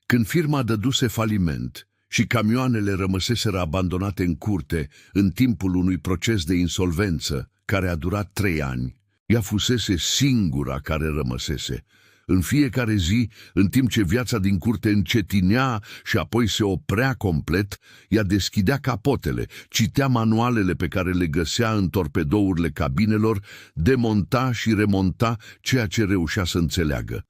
Când firma dăduse faliment și camioanele rămăseseră abandonate în curte în timpul unui proces de insolvență care a durat 3 ani, ea fusese singura care rămăsese. În fiecare zi, în timp ce viața din curte încetinea și apoi se oprea complet, ea deschidea capotele, citea manualele pe care le găsea în torpedourile cabinelor, demonta și remonta ceea ce reușea să înțeleagă.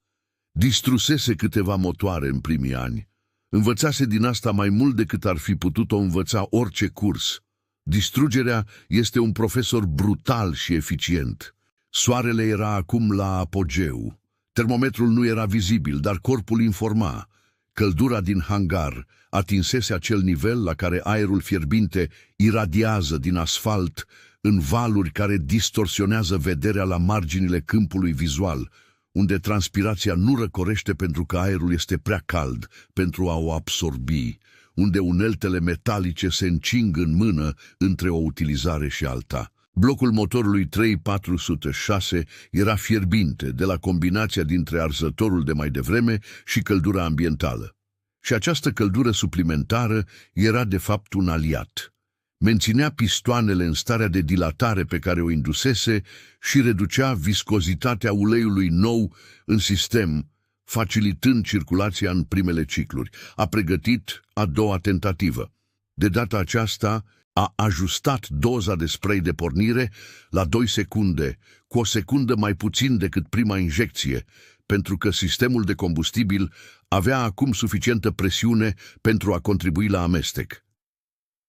Distrusese câteva motoare în primii ani. Învățase din asta mai mult decât ar fi putut-o învăța orice curs. Distrugerea este un profesor brutal și eficient. Soarele era acum la apogeu. Termometrul nu era vizibil, dar corpul informa. Căldura din hangar atinsese acel nivel la care aerul fierbinte iradiază din asfalt în valuri care distorsionează vederea la marginile câmpului vizual, unde transpirația nu răcorește pentru că aerul este prea cald pentru a o absorbi, unde uneltele metalice se încing în mână între o utilizare și alta. Blocul motorului 3406 era fierbinte de la combinația dintre arzătorul de mai devreme și căldura ambientală. Și această căldură suplimentară era de fapt un aliat. Menținea pistoanele în starea de dilatare pe care o indusese și reducea viscozitatea uleiului nou în sistem, facilitând circulația în primele cicluri. A pregătit a doua tentativă. De data aceasta, a ajustat doza de spray de pornire la 2 secunde, cu o secundă mai puțin decât prima injecție, pentru că sistemul de combustibil avea acum suficientă presiune pentru a contribui la amestec.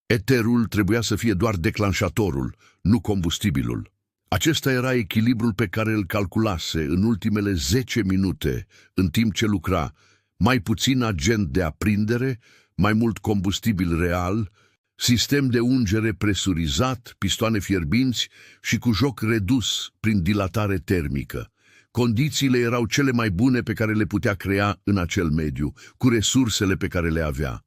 Eterul trebuia să fie doar declanșatorul, nu combustibilul. Acesta era echilibrul pe care îl calculase în ultimele 10 minute, în timp ce lucra, mai puțin agent de aprindere, mai mult combustibil real, sistem de ungere presurizat, pistoane fierbinți și cu joc redus prin dilatare termică. Condițiile erau cele mai bune pe care le putea crea în acel mediu, cu resursele pe care le avea.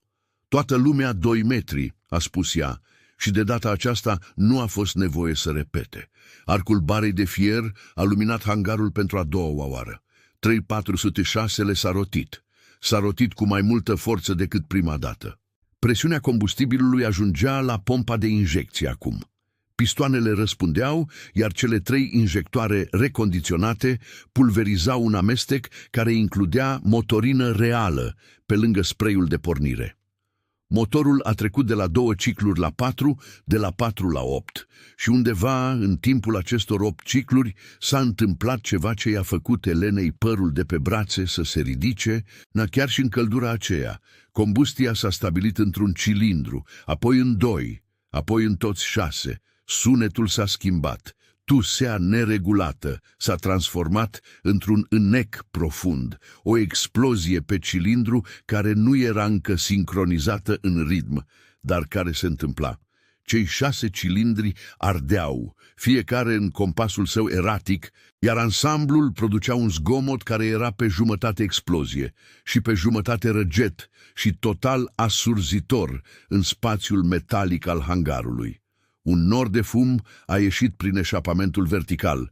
Toată lumea 2 metri, a spus ea, și de data aceasta nu a fost nevoie să repete. Arcul barei de fier a luminat hangarul pentru a doua oară. 3406 s-a rotit. S-a rotit cu mai multă forță decât prima dată. Presiunea combustibilului ajungea la pompa de injecție acum. Pistoanele răspundeau, iar cele 3 injectoare recondiționate pulverizau un amestec care includea motorină reală, pe lângă spray-ul de pornire. Motorul a trecut de la 2 cicluri la 4, de la 4 la 8 și undeva în timpul acestor 8 cicluri s-a întâmplat ceva ce i-a făcut Elenei părul de pe brațe să se ridice, chiar și în căldura aceea. Combustia s-a stabilit într-un cilindru, apoi în 2, apoi în toți 6. Sunetul s-a schimbat. Tusea neregulată s-a transformat într-un înnec profund, o explozie pe cilindru care nu era încă sincronizată în ritm, dar care se întâmpla. Cei 6 cilindri ardeau, fiecare în compasul său eratic, iar ansamblul producea un zgomot care era pe jumătate explozie și pe jumătate răget și total asurzitor în spațiul metalic al hangarului. Un nor de fum a ieșit prin eșapamentul vertical,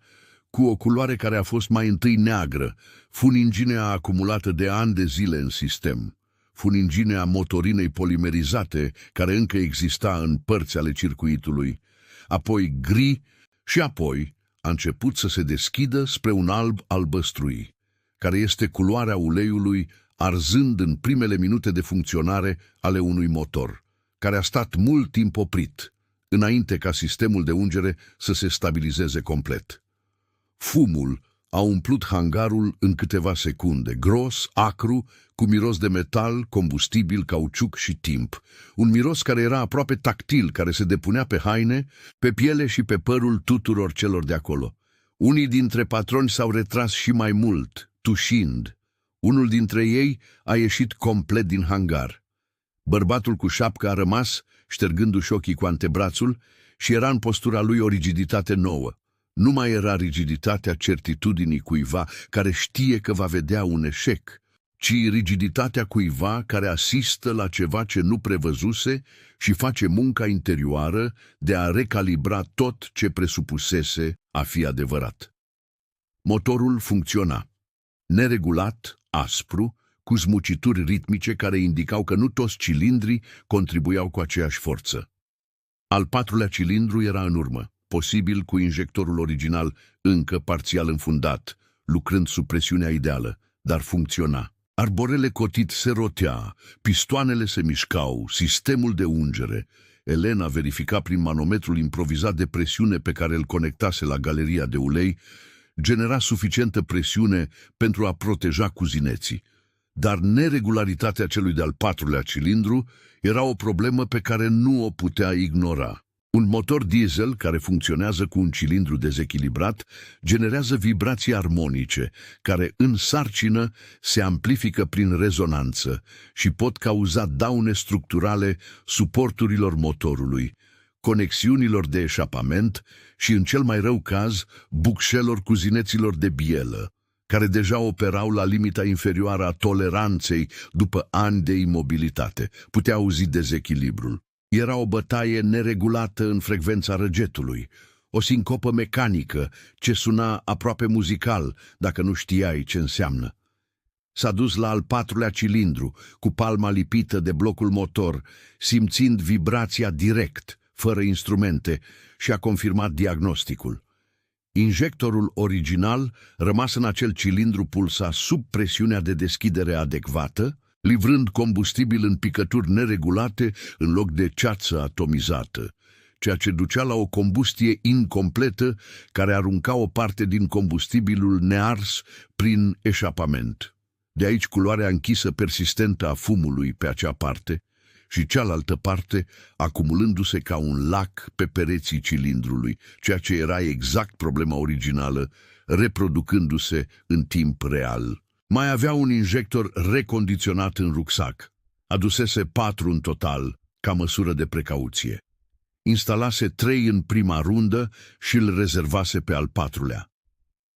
cu o culoare care a fost mai întâi neagră, funinginea acumulată de ani de zile în sistem, funinginea motorinei polimerizate care încă exista în părți ale circuitului, apoi gri și apoi a început să se deschidă spre un alb albăstrui, care este culoarea uleiului arzând în primele minute de funcționare ale unui motor, care a stat mult timp oprit, înainte ca sistemul de ungere să se stabilizeze complet. Fumul a umplut hangarul în câteva secunde, gros, acru, cu miros de metal, combustibil, cauciuc și timp. Un miros care era aproape tactil, care se depunea pe haine, pe piele și pe părul tuturor celor de acolo. Unii dintre patroni s-au retras și mai mult, tușind. Unul dintre ei a ieșit complet din hangar. Bărbatul cu șapcă a rămas, ștergându-și ochii cu antebrațul, și era în postura lui o rigiditate nouă. Nu mai era rigiditatea certitudinii cuiva care știe că va vedea un eșec, ci rigiditatea cuiva care asistă la ceva ce nu prevăzuse și face munca interioară de a recalibra tot ce presupusese a fi adevărat. Motorul funcționa, neregulat, aspru, cu zmucituri ritmice care indicau că nu toți cilindrii contribuiau cu aceeași forță. Al patrulea cilindru era în urmă, posibil cu injectorul original încă parțial înfundat, lucrând sub presiunea ideală, dar funcționa. Arborele cotit se rotea, pistoanele se mișcau, sistemul de ungere. Elena verifica prin manometrul improvizat de presiune pe care îl conectase la galeria de ulei, genera suficientă presiune pentru a proteja cuzineții. Dar neregularitatea celui de-al patrulea cilindru era o problemă pe care nu o putea ignora. Un motor diesel care funcționează cu un cilindru dezechilibrat generează vibrații armonice, care în sarcină se amplifică prin rezonanță și pot cauza daune structurale suporturilor motorului, conexiunilor de eșapament și, în cel mai rău caz, bucșelor cuzineților de bielă, care deja operau la limita inferioară a toleranței după ani de imobilitate. Putea auzi dezechilibrul. Era o bătaie neregulată în frecvența răgetului, o sincopă mecanică ce suna aproape muzical dacă nu știai ce înseamnă. S-a dus la al patrulea cilindru, cu palma lipită de blocul motor, simțind vibrația direct, fără instrumente, și a confirmat diagnosticul. Injectorul original, rămas în acel cilindru, pulsa sub presiunea de deschidere adecvată, livrând combustibil în picături neregulate în loc de ceață atomizată, ceea ce ducea la o combustie incompletă care arunca o parte din combustibilul nears prin eșapament. De aici culoarea închisă persistentă a fumului pe acea parte și cealaltă parte acumulându-se ca un lac pe pereții cilindrului, ceea ce era exact problema originală, reproducându-se în timp real. Mai avea un injector recondiționat în rucsac. Adusese 4 în total, ca măsură de precauție. Instalase 3 în prima rundă și îl rezervase pe al patrulea.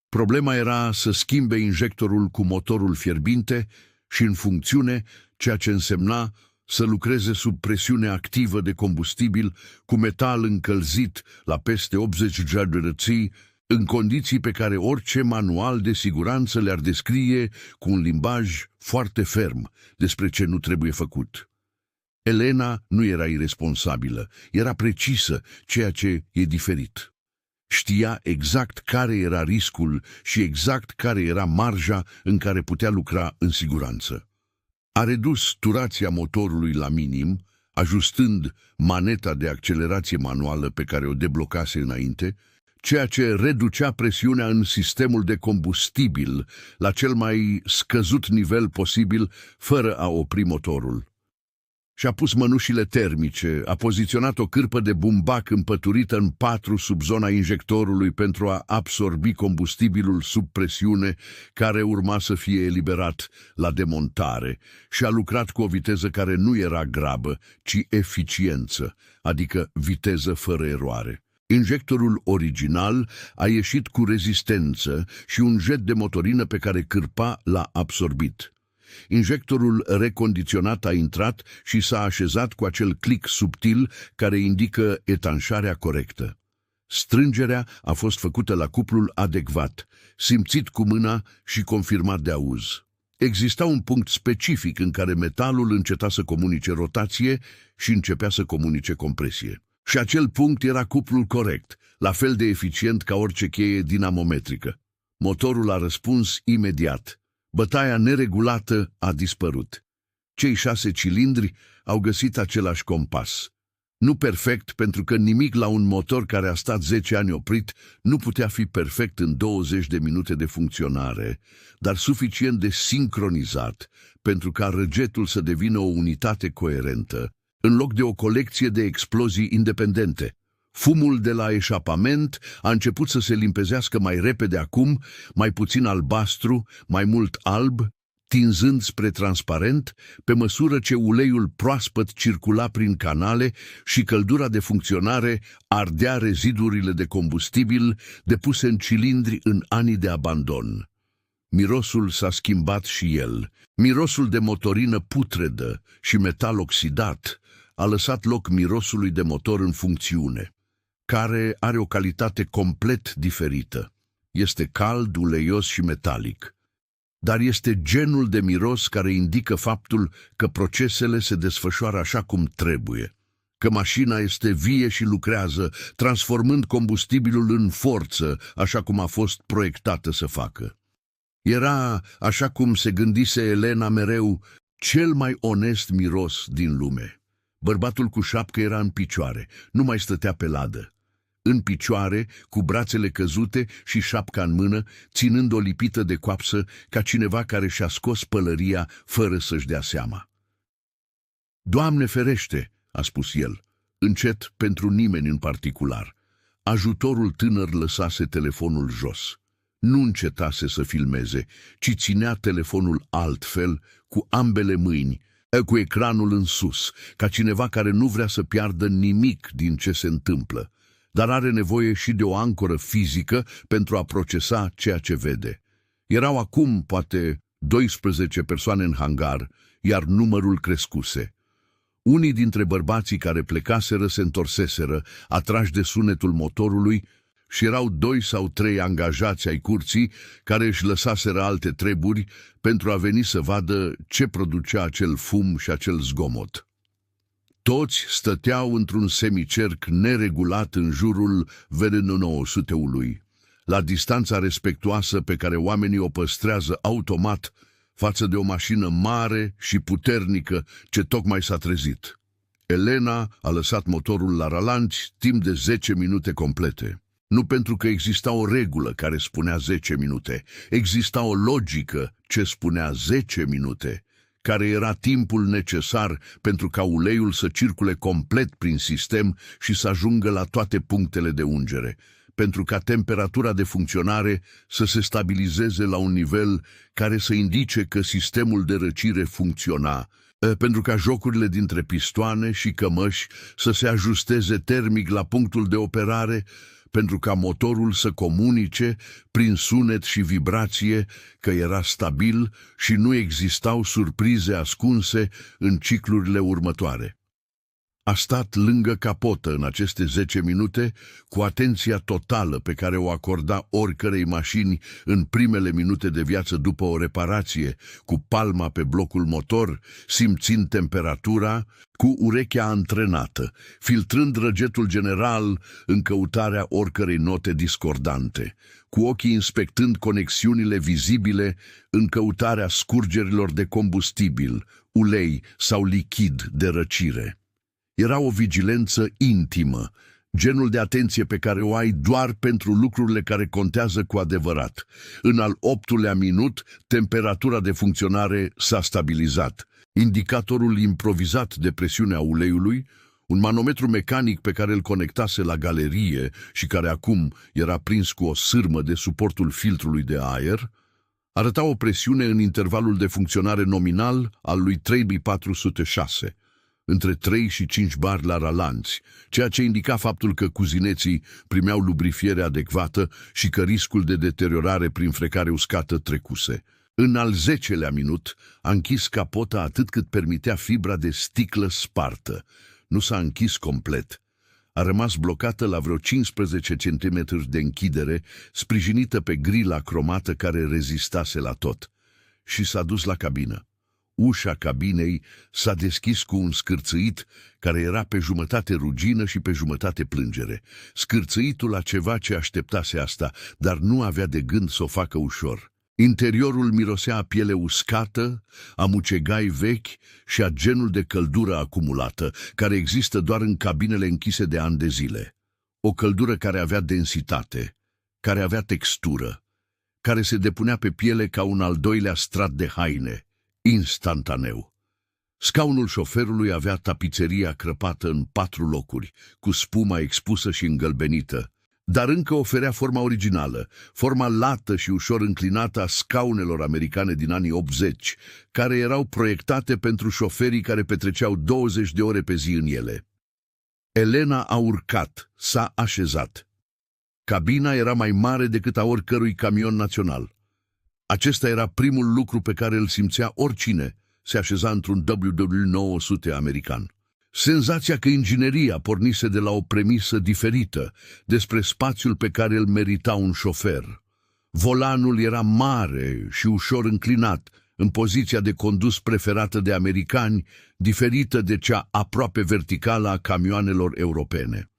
Problema era să schimbe injectorul cu motorul fierbinte și în funcțiune, ceea ce însemna să lucreze sub presiune activă de combustibil cu metal încălzit la peste 80 grade Celsius, în condiții pe care orice manual de siguranță le-ar descrie cu un limbaj foarte ferm despre ce nu trebuie făcut. Elena nu era iresponsabilă, era precisă, ceea ce e diferit. Știa exact care era riscul și exact care era marja în care putea lucra în siguranță. A redus turația motorului la minim, ajustând maneta de accelerație manuală pe care o deblocase înainte, ceea ce reducea presiunea în sistemul de combustibil la cel mai scăzut nivel posibil, fără a opri motorul. Și-a pus mănușile termice, a poziționat o cârpă de bumbac împăturită în 4 sub zona injectorului pentru a absorbi combustibilul sub presiune care urma să fie eliberat la demontare și a lucrat cu o viteză care nu era grabă, ci eficiență, adică viteză fără eroare. Injectorul original a ieșit cu rezistență și un jet de motorină pe care cârpa l-a absorbit. Injectorul recondiționat a intrat și s-a așezat cu acel click subtil care indică etanșarea corectă. Strângerea a fost făcută la cuplul adecvat, simțit cu mâna și confirmat de auz. Exista un punct specific în care metalul înceta să comunice rotație și începea să comunice compresie. Și acel punct era cuplul corect, la fel de eficient ca orice cheie dinamometrică. Motorul a răspuns imediat. Bătaia neregulată a dispărut. Cei 6 cilindri au găsit același compas. Nu perfect, pentru că nimic la un motor care a stat 10 ani oprit nu putea fi perfect în 20 de minute de funcționare, dar suficient de sincronizat pentru ca răgetul să devină o unitate coerentă, în loc de o colecție de explozii independente. Fumul de la eșapament a început să se limpezească mai repede acum, mai puțin albastru, mai mult alb, tinzând spre transparent, pe măsură ce uleiul proaspăt circula prin canale și căldura de funcționare ardea rezidurile de combustibil depuse în cilindri în anii de abandon. Mirosul s-a schimbat și el. Mirosul de motorină putredă și metal oxidat a lăsat loc mirosului de motor în funcțiune, care are o calitate complet diferită. Este cald, uleios și metalic. Dar este genul de miros care indică faptul că procesele se desfășoară așa cum trebuie, că mașina este vie și lucrează, transformând combustibilul în forță, așa cum a fost proiectată să facă. Era, așa cum se gândise Elena mereu, cel mai onest miros din lume. Bărbatul cu șapcă era în picioare, nu mai stătea pe ladă. În picioare, cu brațele căzute și șapca în mână, ținând o lipită de coapsă ca cineva care și-a scos pălăria fără să-și dea seama. "Doamne ferește!" a spus el, încet pentru nimeni în particular. Ajutorul tânăr lăsase telefonul jos. Nu încetase să filmeze, ci ținea telefonul altfel, cu ambele mâini, cu ecranul în sus, ca cineva care nu vrea să piardă nimic din ce se întâmplă, dar are nevoie și de o ancoră fizică pentru a procesa ceea ce vede. Erau acum, poate, 12 persoane în hangar, iar numărul crescuse. Unii dintre bărbații care plecaseră se întorseseră, atrași de sunetul motorului, și erau 2 sau 3 angajați ai curții care își lăsaseră alte treburi pentru a veni să vadă ce producea acel fum și acel zgomot. Toți stăteau într-un semicerc neregulat în jurul VN900-ului, la distanța respectuoasă pe care oamenii o păstrează automat față de o mașină mare și puternică ce tocmai s-a trezit. Elena a lăsat motorul la ralanți timp de 10 minute complete. Nu pentru că exista o regulă care spunea 10 minute, exista o logică ce spunea 10 minute, care era timpul necesar pentru ca uleiul să circule complet prin sistem și să ajungă la toate punctele de ungere, pentru ca temperatura de funcționare să se stabilizeze la un nivel care să indice că sistemul de răcire funcționa, pentru ca jocurile dintre pistoane și cămăși să se ajusteze termic la punctul de operare, pentru ca motorul să comunice prin sunet și vibrație că era stabil și nu existau surprize ascunse în ciclurile următoare. A stat lângă capotă în aceste 10 minute cu atenția totală pe care o acorda oricărei mașini în primele minute de viață după o reparație, cu palma pe blocul motor, simțind temperatura, cu urechea antrenată, filtrând răgetul general în căutarea oricărei note discordante, cu ochii inspectând conexiunile vizibile în căutarea scurgerilor de combustibil, ulei sau lichid de răcire. Era o vigilență intimă, genul de atenție pe care o ai doar pentru lucrurile care contează cu adevărat. În al 8-lea minut, temperatura de funcționare s-a stabilizat. Indicatorul improvizat de presiunea uleiului, un manometru mecanic pe care îl conectase la galerie și care acum era prins cu o sârmă de suportul filtrului de aer, arăta o presiune în intervalul de funcționare nominal al lui 3406, între 3 și 5 bar la ralanți, ceea ce indica faptul că cuzineții primeau lubrifiere adecvată și că riscul de deteriorare prin frecare uscată trecuse. În al 10-lea minut a închis capota atât cât permitea fibra de sticlă spartă. Nu s-a închis complet. A rămas blocată la vreo 15 cm de închidere, sprijinită pe grila cromată care rezistase la tot. Și s-a dus la cabină. Ușa cabinei s-a deschis cu un scârțâit care era pe jumătate rugină și pe jumătate plângere. Scârțâitul la ceva ce așteptase asta, dar nu avea de gând să o facă ușor. Interiorul mirosea a piele uscată, a mucegai vechi și a genul de căldură acumulată, care există doar în cabinele închise de ani de zile. O căldură care avea densitate, care avea textură, care se depunea pe piele ca un al doilea strat de haine, instantaneu. Scaunul șoferului avea tapiseria crăpată în 4 locuri, cu spuma expusă și îngălbenită, dar încă oferea forma originală, forma lată și ușor înclinată a scaunelor americane din anii 80, care erau proiectate pentru șoferii care petreceau 20 de ore pe zi în ele. Elena a urcat, s-a așezat. Cabina era mai mare decât a oricărui camion național. Acesta era primul lucru pe care îl simțea oricine se așeza într-un WW900 american. Senzația că ingineria pornise de la o premisă diferită despre spațiul pe care îl merita un șofer. Volanul era mare și ușor înclinat, în poziția de condus preferată de americani, diferită de cea aproape verticală a camioanelor europene.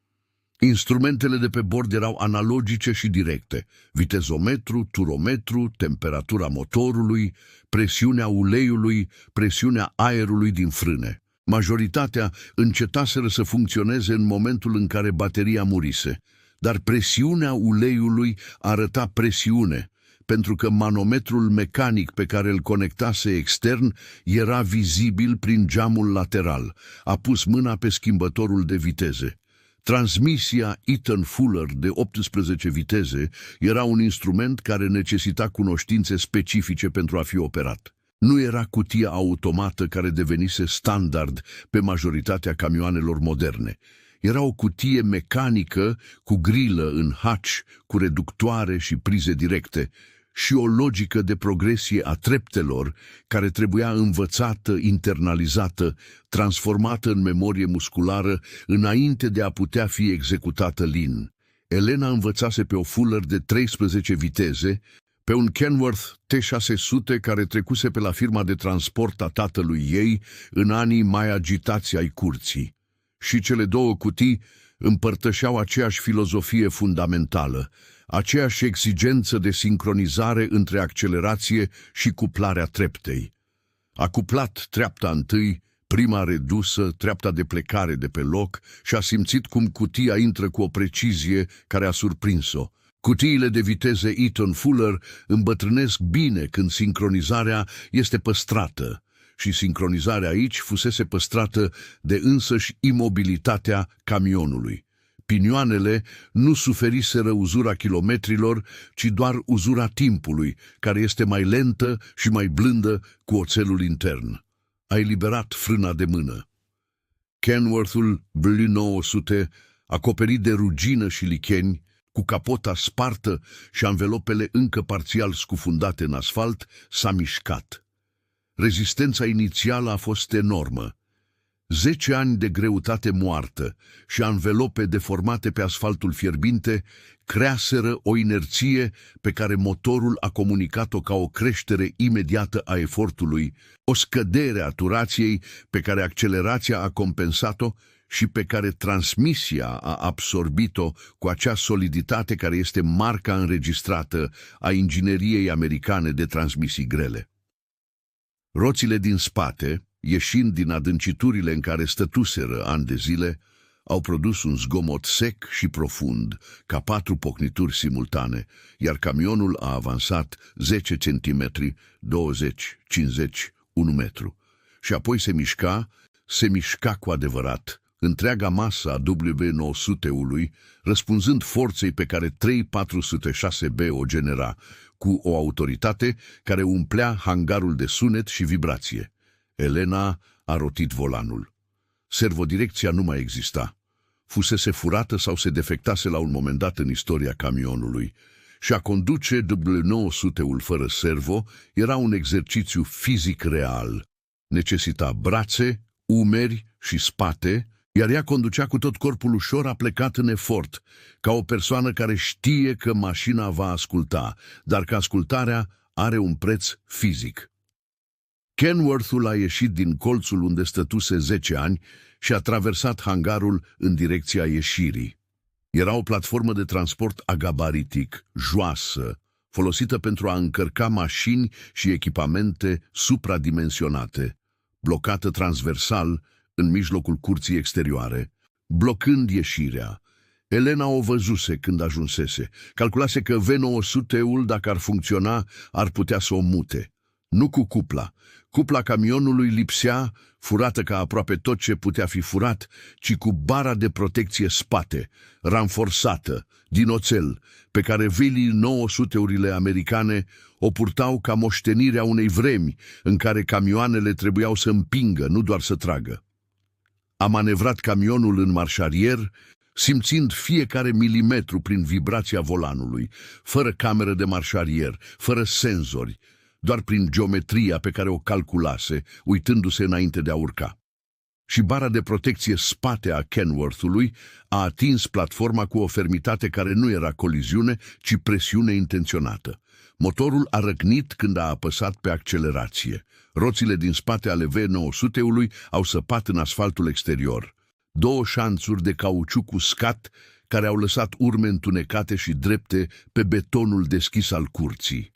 Instrumentele de pe bord erau analogice și directe: vitezometru, turometru, temperatura motorului, presiunea uleiului, presiunea aerului din frâne. Majoritatea încetaseră să funcționeze în momentul în care bateria murise, dar presiunea uleiului arăta presiune, pentru că manometrul mecanic pe care îl conectase extern era vizibil prin geamul lateral. A pus mâna pe schimbătorul de viteze. Transmisia Eaton Fuller de 18 viteze era un instrument care necesita cunoștințe specifice pentru a fi operat. Nu era cutia automată care devenise standard pe majoritatea camioanelor moderne. Era o cutie mecanică cu grilă în hatch, cu reductoare și prize directe, și o logică de progresie a treptelor care trebuia învățată, internalizată, transformată în memorie musculară înainte de a putea fi executată lin. Elena învățase pe o Fuller de 13 viteze, pe un Kenworth T600 care trecuse pe la firma de transport a tatălui ei în anii mai agitați ai curții. Și cele două cutii împărtășeau aceeași filozofie fundamentală, aceeași exigență de sincronizare între accelerație și cuplarea treptei. A cuplat treapta întâi, prima redusă, treapta de plecare de pe loc, și a simțit cum cutia intră cu o precizie care a surprins-o. Cutiile de viteze Eaton Fuller îmbătrânesc bine când sincronizarea este păstrată, și sincronizarea aici fusese păstrată de însăși imobilitatea camionului. Pinioanele nu suferiseră uzura kilometrilor, ci doar uzura timpului, care este mai lentă și mai blândă cu oțelul intern. A eliberat frâna de mână. Kenworth-ul Blue 900, acoperit de rugină și licheni, cu capota spartă și anvelopele încă parțial scufundate în asfalt, s-a mișcat. Rezistența inițială a fost enormă. 10 ani de greutate moartă și anvelope deformate pe asfaltul fierbinte creaseră o inerție pe care motorul a comunicat-o ca o creștere imediată a efortului, o scădere a turației pe care accelerația a compensat-o și pe care transmisia a absorbit-o cu acea soliditate care este marca înregistrată a ingineriei americane de transmisii grele. Roțile din spate, ieșind din adânciturile în care stătuseră ani de zile, au produs un zgomot sec și profund, ca 4 pocnituri simultane, iar camionul a avansat 10 centimetri, 20, 50, 1 metru. Și apoi se mișca cu adevărat, întreaga masă a W900-ului, răspunzând forței pe care 3406B o genera, cu o autoritate care umplea hangarul de sunet și vibrație. Elena a rotit volanul. Servodirecția nu mai exista. Fusese furată sau se defectase la un moment dat în istoria camionului. Și a conduce W900-ul fără servo era un exercițiu fizic real. Necesita brațe, umeri și spate, iar ea conducea cu tot corpul ușor aplecat în efort, ca o persoană care știe că mașina va asculta, dar că ascultarea are un preț fizic. Kenworth-ul a ieșit din colțul unde stătuse 10 ani și a traversat hangarul în direcția ieșirii. Era o platformă de transport agabaritic, joasă, folosită pentru a încărca mașini și echipamente supradimensionate, blocată transversal în mijlocul curții exterioare, blocând ieșirea. Elena o văzuse când ajunsese. Calculase că V900-ul, dacă ar funcționa, ar putea să o mute. Nu cu cupla. Cupla camionului lipsea, furată ca aproape tot ce putea fi furat, ci cu bara de protecție spate, ranforsată, din oțel, pe care verii 900-urile americane o purtau ca moștenirea unei vremi în care camioanele trebuiau să împingă, nu doar să tragă. A manevrat camionul în marșarier, simțind fiecare milimetru prin vibrația volanului, fără cameră de marșarier, fără senzori, doar prin geometria pe care o calculase, uitându-se înainte de a urca. Și bara de protecție spate a Kenworth-ului a atins platforma cu o fermitate care nu era coliziune, ci presiune intenționată. Motorul a răcnit când a apăsat pe accelerație. Roțile din spate ale V900-ului au săpat în asfaltul exterior. 2 șanțuri de cauciuc uscat care au lăsat urme întunecate și drepte pe betonul deschis al curții.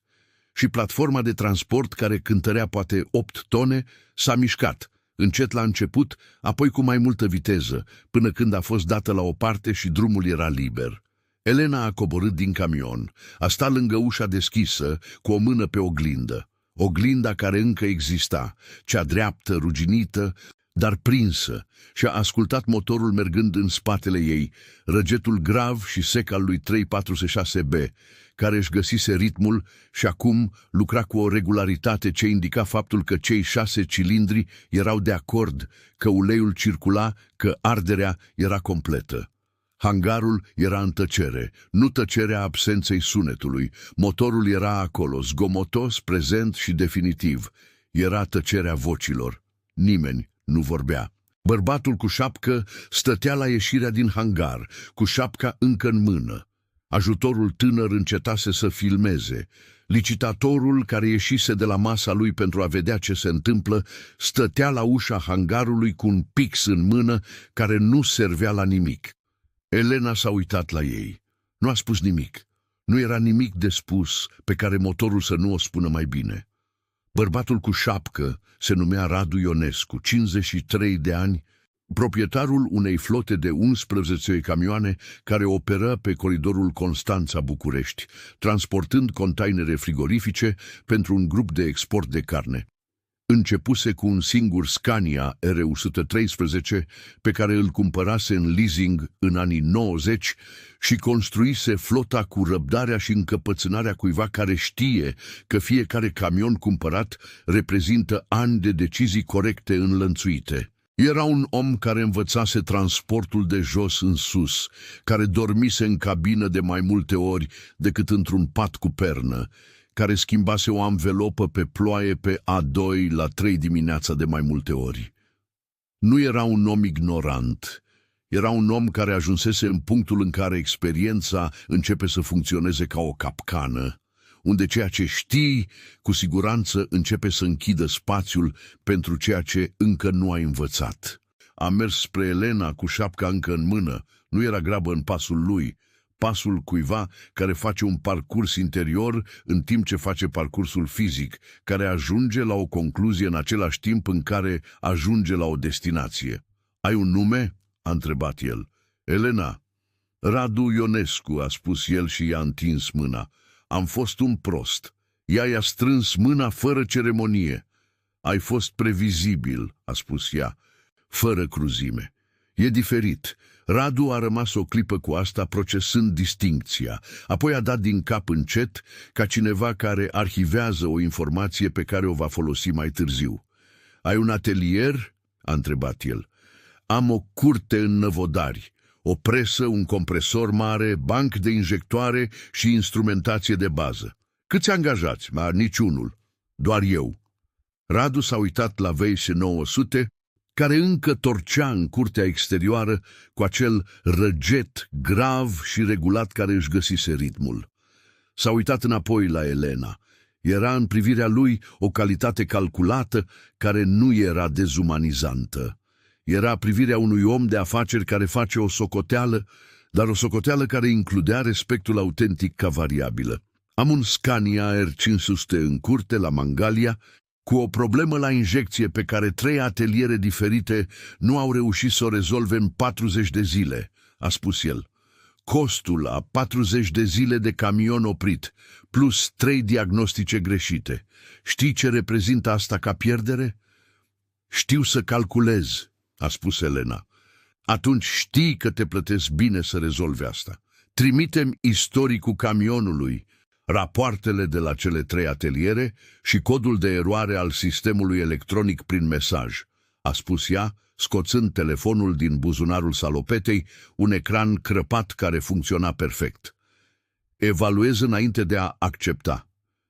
Și platforma de transport, care cântărea poate 8 tone, s-a mișcat, încet la început, apoi cu mai multă viteză, până când a fost dată la o parte și drumul era liber. Elena a coborât din camion, a stat lângă ușa deschisă, cu o mână pe oglindă. Oglinda care încă exista, cea dreaptă, ruginită, dar prinsă, și a ascultat motorul mergând în spatele ei, răgetul grav și sec al lui 346B, care își găsise ritmul și acum lucra cu o regularitate ce indica faptul că cei 6 cilindri erau de acord, că uleiul circula, că arderea era completă. Hangarul era în tăcere, nu tăcerea absenței sunetului. Motorul era acolo, zgomotos, prezent și definitiv. Era tăcerea vocilor. Nimeni nu vorbea. Bărbatul cu șapcă stătea la ieșirea din hangar, cu șapca încă în mână. Ajutorul tânăr încetase să filmeze. Licitatorul, care ieșise de la masa lui pentru a vedea ce se întâmplă, stătea la ușa hangarului cu un pix în mână care nu servea la nimic. Elena s-a uitat la ei. Nu a spus nimic. Nu era nimic de spus pe care motorul să nu o spună mai bine. Bărbatul cu șapcă se numea Radu Ionescu, 53 de ani, proprietarul unei flote de 11 camioane care operă pe coridorul Constanța-București, transportând containere frigorifice pentru un grup de export de carne. Începuse cu un singur Scania R113 pe care îl cumpărase în leasing în anii 90 și construise flota cu răbdarea și încăpățânarea cuiva care știe că fiecare camion cumpărat reprezintă ani de decizii corecte înlănțuite. Era un om care învățase transportul de jos în sus, care dormise în cabină de mai multe ori decât într-un pat cu pernă, care schimbase o anvelopă pe ploaie pe A2 la 3 dimineața de mai multe ori. Nu era un om ignorant, era un om care ajunsese în punctul în care experiența începe să funcționeze ca o capcană, unde ceea ce știi, cu siguranță începe să închidă spațiul pentru ceea ce încă nu ai învățat. A mers spre Elena cu șapca încă în mână, nu era grabă în pasul lui, pasul cuiva care face un parcurs interior în timp ce face parcursul fizic, care ajunge la o concluzie în același timp în care ajunge la o destinație. Ai un nume?" a întrebat el. Elena. Radu Ionescu, a spus el și i-a întins mâna. Am fost un prost. Ea i-a strâns mâna fără ceremonie. Ai fost previzibil, a spus ea, fără cruzime. E diferit. Radu a rămas o clipă cu asta, procesând distincția. Apoi a dat din cap încet, ca cineva care arhivează o informație pe care o va folosi mai târziu. Ai un atelier? A întrebat el. Am o curte în Năvodari, o presă, un compresor mare, banc de injectoare și instrumentație de bază. Câți angajați? Niciunul. Doar eu. Radu s-a uitat la Veise 900, care încă torcea în curtea exterioară cu acel răget grav și regulat care își găsise ritmul. S-a uitat înapoi la Elena. Era în privirea lui o calitate calculată care nu era dezumanizantă. Era privirea unui om de afaceri care face o socoteală, dar o socoteală care includea respectul autentic ca variabilă. Am un Scania R500 în curte la Mangalia, cu o problemă la injecție pe care 3 ateliere diferite nu au reușit să o rezolve în 40 de zile, a spus el. Costul a 40 de zile de camion oprit, plus 3 diagnostice greșite. Știi ce reprezintă asta ca pierdere? Știu să calculez, a spus Elena. Atunci știi că te plătesc bine să rezolvi asta. Trimitem istoricul camionului, rapoartele de la cele 3 ateliere și codul de eroare al sistemului electronic prin mesaj, a spus ea, scoțând telefonul din buzunarul salopetei, un ecran crăpat care funcționa perfect. Evaluez înainte de a accepta.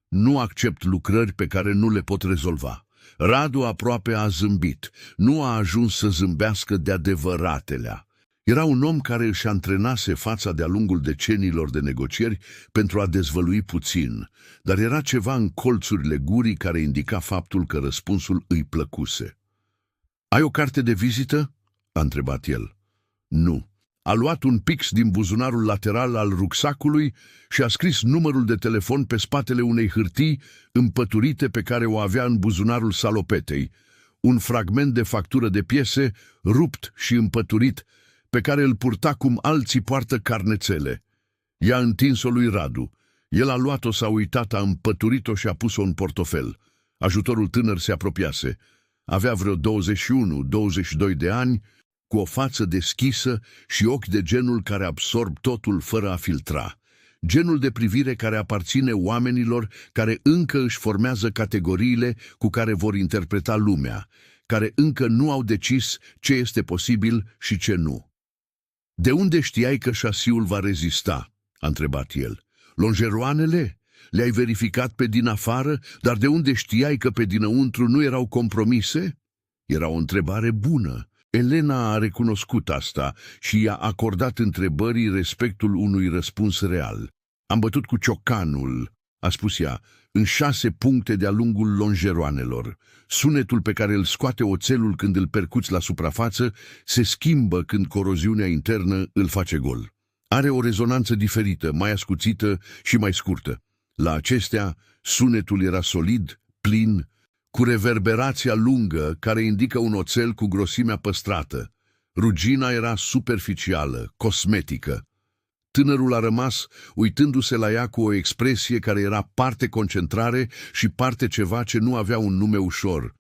Nu accept lucrări pe care nu le pot rezolva. Radu aproape a zâmbit. Nu a ajuns să zâmbească de adevăratelea. Era un om care își antrenase fața de-a lungul deceniilor de negocieri pentru a dezvălui puțin, dar era ceva în colțurile gurii care indica faptul că răspunsul îi plăcuse. Ai o carte de vizită?" a întrebat el. Nu. A luat un pix din buzunarul lateral al rucsacului și a scris numărul de telefon pe spatele unei hârtii împăturite pe care o avea în buzunarul salopetei, un fragment de factură de piese rupt și împăturit, pe care îl purta cum alții poartă carnețele. I-a întins-o lui Radu. El a luat-o, s-a uitat, a împăturit-o și a pus-o în portofel. Ajutorul tânăr se apropiase. Avea vreo 21-22 de ani, cu o față deschisă și ochi de genul care absorb totul fără a filtra. Genul de privire care aparține oamenilor care încă își formează categoriile cu care vor interpreta lumea, care încă nu au decis ce este posibil și ce nu. De unde știai că șasiul va rezista?" a întrebat el. Longeroanele? Le-ai verificat pe din afară, dar de unde știai că pe dinăuntru nu erau compromise?" Era o întrebare bună. Elena a recunoscut asta și i-a acordat întrebării respectul unui răspuns real. Am bătut cu ciocanul, a spus ea, în 6 puncte de-a lungul longeroanelor. Sunetul pe care îl scoate oțelul când îl percuți la suprafață se schimbă când coroziunea internă îl face gol. Are o rezonanță diferită, mai ascuțită și mai scurtă. La acestea, sunetul era solid, plin, cu reverberația lungă care indică un oțel cu grosimea păstrată. Rugina era superficială, cosmetică. Tânărul a rămas uitându-se la ea cu o expresie care era parte concentrare și parte ceva ce nu avea un nume ușor.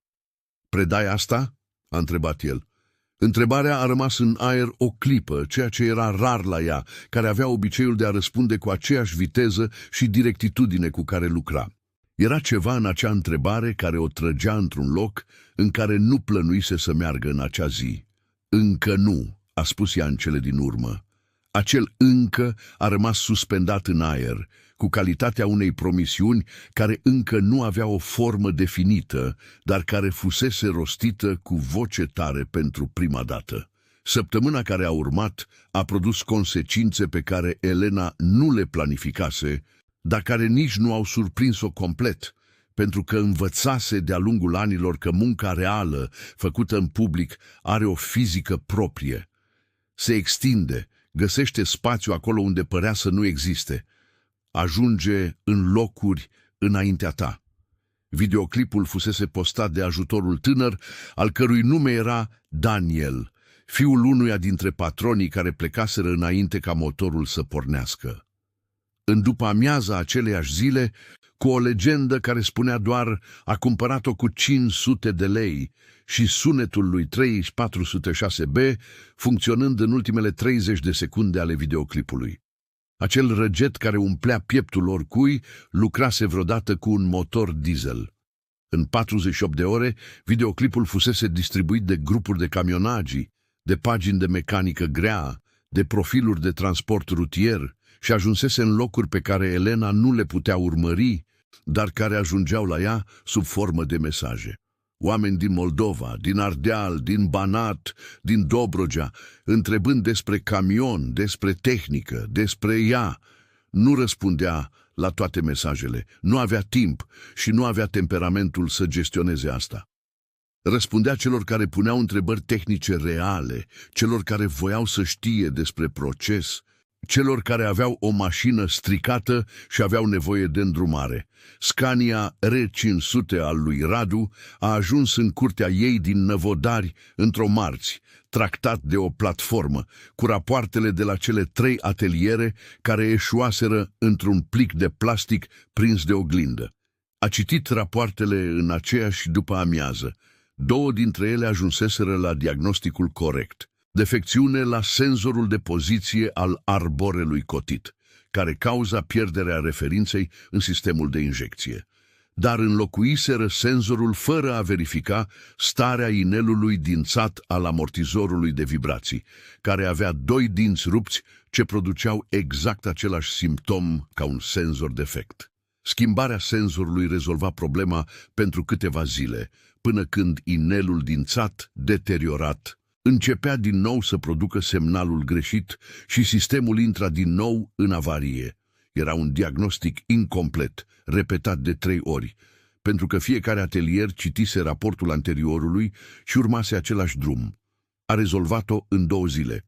Predai asta?" a întrebat el. Întrebarea a rămas în aer o clipă, ceea ce era rar la ea, care avea obiceiul de a răspunde cu aceeași viteză și directitudine cu care lucra. Era ceva în acea întrebare care o trăgea într-un loc în care nu plănuise să meargă în acea zi. Încă nu, a spus ea în cele din urmă. Acel încă a rămas suspendat în aer, cu calitatea unei promisiuni care încă nu avea o formă definită, dar care fusese rostită cu voce tare pentru prima dată. Săptămâna care a urmat a produs consecințe pe care Elena nu le planificase, dar care nici nu au surprins-o complet, pentru că învățase de-a lungul anilor că munca reală, făcută în public, are o fizică proprie. Se extinde, găsește spațiu acolo unde părea să nu existe. Ajunge în locuri înaintea ta. Videoclipul fusese postat de ajutorul tânăr, al cărui nume era Daniel, fiul unuia dintre patronii care plecaseră înainte ca motorul să pornească. În după amiaza aceleiași zile, cu o legendă care spunea doar a cumpărat-o cu 500 de lei și sunetul lui 3406B funcționând în ultimele 30 de secunde ale videoclipului. Acel răget care umplea pieptul oricui lucrase vreodată cu un motor diesel. În 48 de ore, videoclipul fusese distribuit de grupuri de camionagi, de pagini de mecanică grea, de profiluri de transport rutier și ajunsese în locuri pe care Elena nu le putea urmări, dar care ajungeau la ea sub formă de mesaje. Oameni din Moldova, din Ardeal, din Banat, din Dobrogea, întrebând despre camion, despre tehnică, despre ea. Nu răspundea la toate mesajele, nu avea timp și nu avea temperamentul să gestioneze asta. Răspundea celor care puneau întrebări tehnice reale, celor care voiau să știe despre proces, celor care aveau o mașină stricată și aveau nevoie de îndrumare. Scania R500 al lui Radu a ajuns în curtea ei din Năvodari într-o marți, tractat de o platformă, cu rapoartele de la cele 3 ateliere care eșuaseră într-un plic de plastic prins de oglindă. A citit rapoartele în aceeași după amiază. 2 dintre ele ajunseseră la diagnosticul corect. Defecțiune la senzorul de poziție al arborelui cotit, care cauza pierderea referinței în sistemul de injecție. Dar înlocuiseră senzorul fără a verifica starea inelului dințat al amortizorului de vibrații, care avea 2 dinți rupți ce produceau exact același simptom ca un senzor defect. Schimbarea senzorului rezolva problema pentru câteva zile, până când inelul dințat, deteriorat, începea din nou să producă semnalul greșit și sistemul intra din nou în avarie. Era un diagnostic incomplet, repetat de 3 ori, pentru că fiecare atelier citise raportul anteriorului și urmase același drum. A rezolvat-o în 2 zile.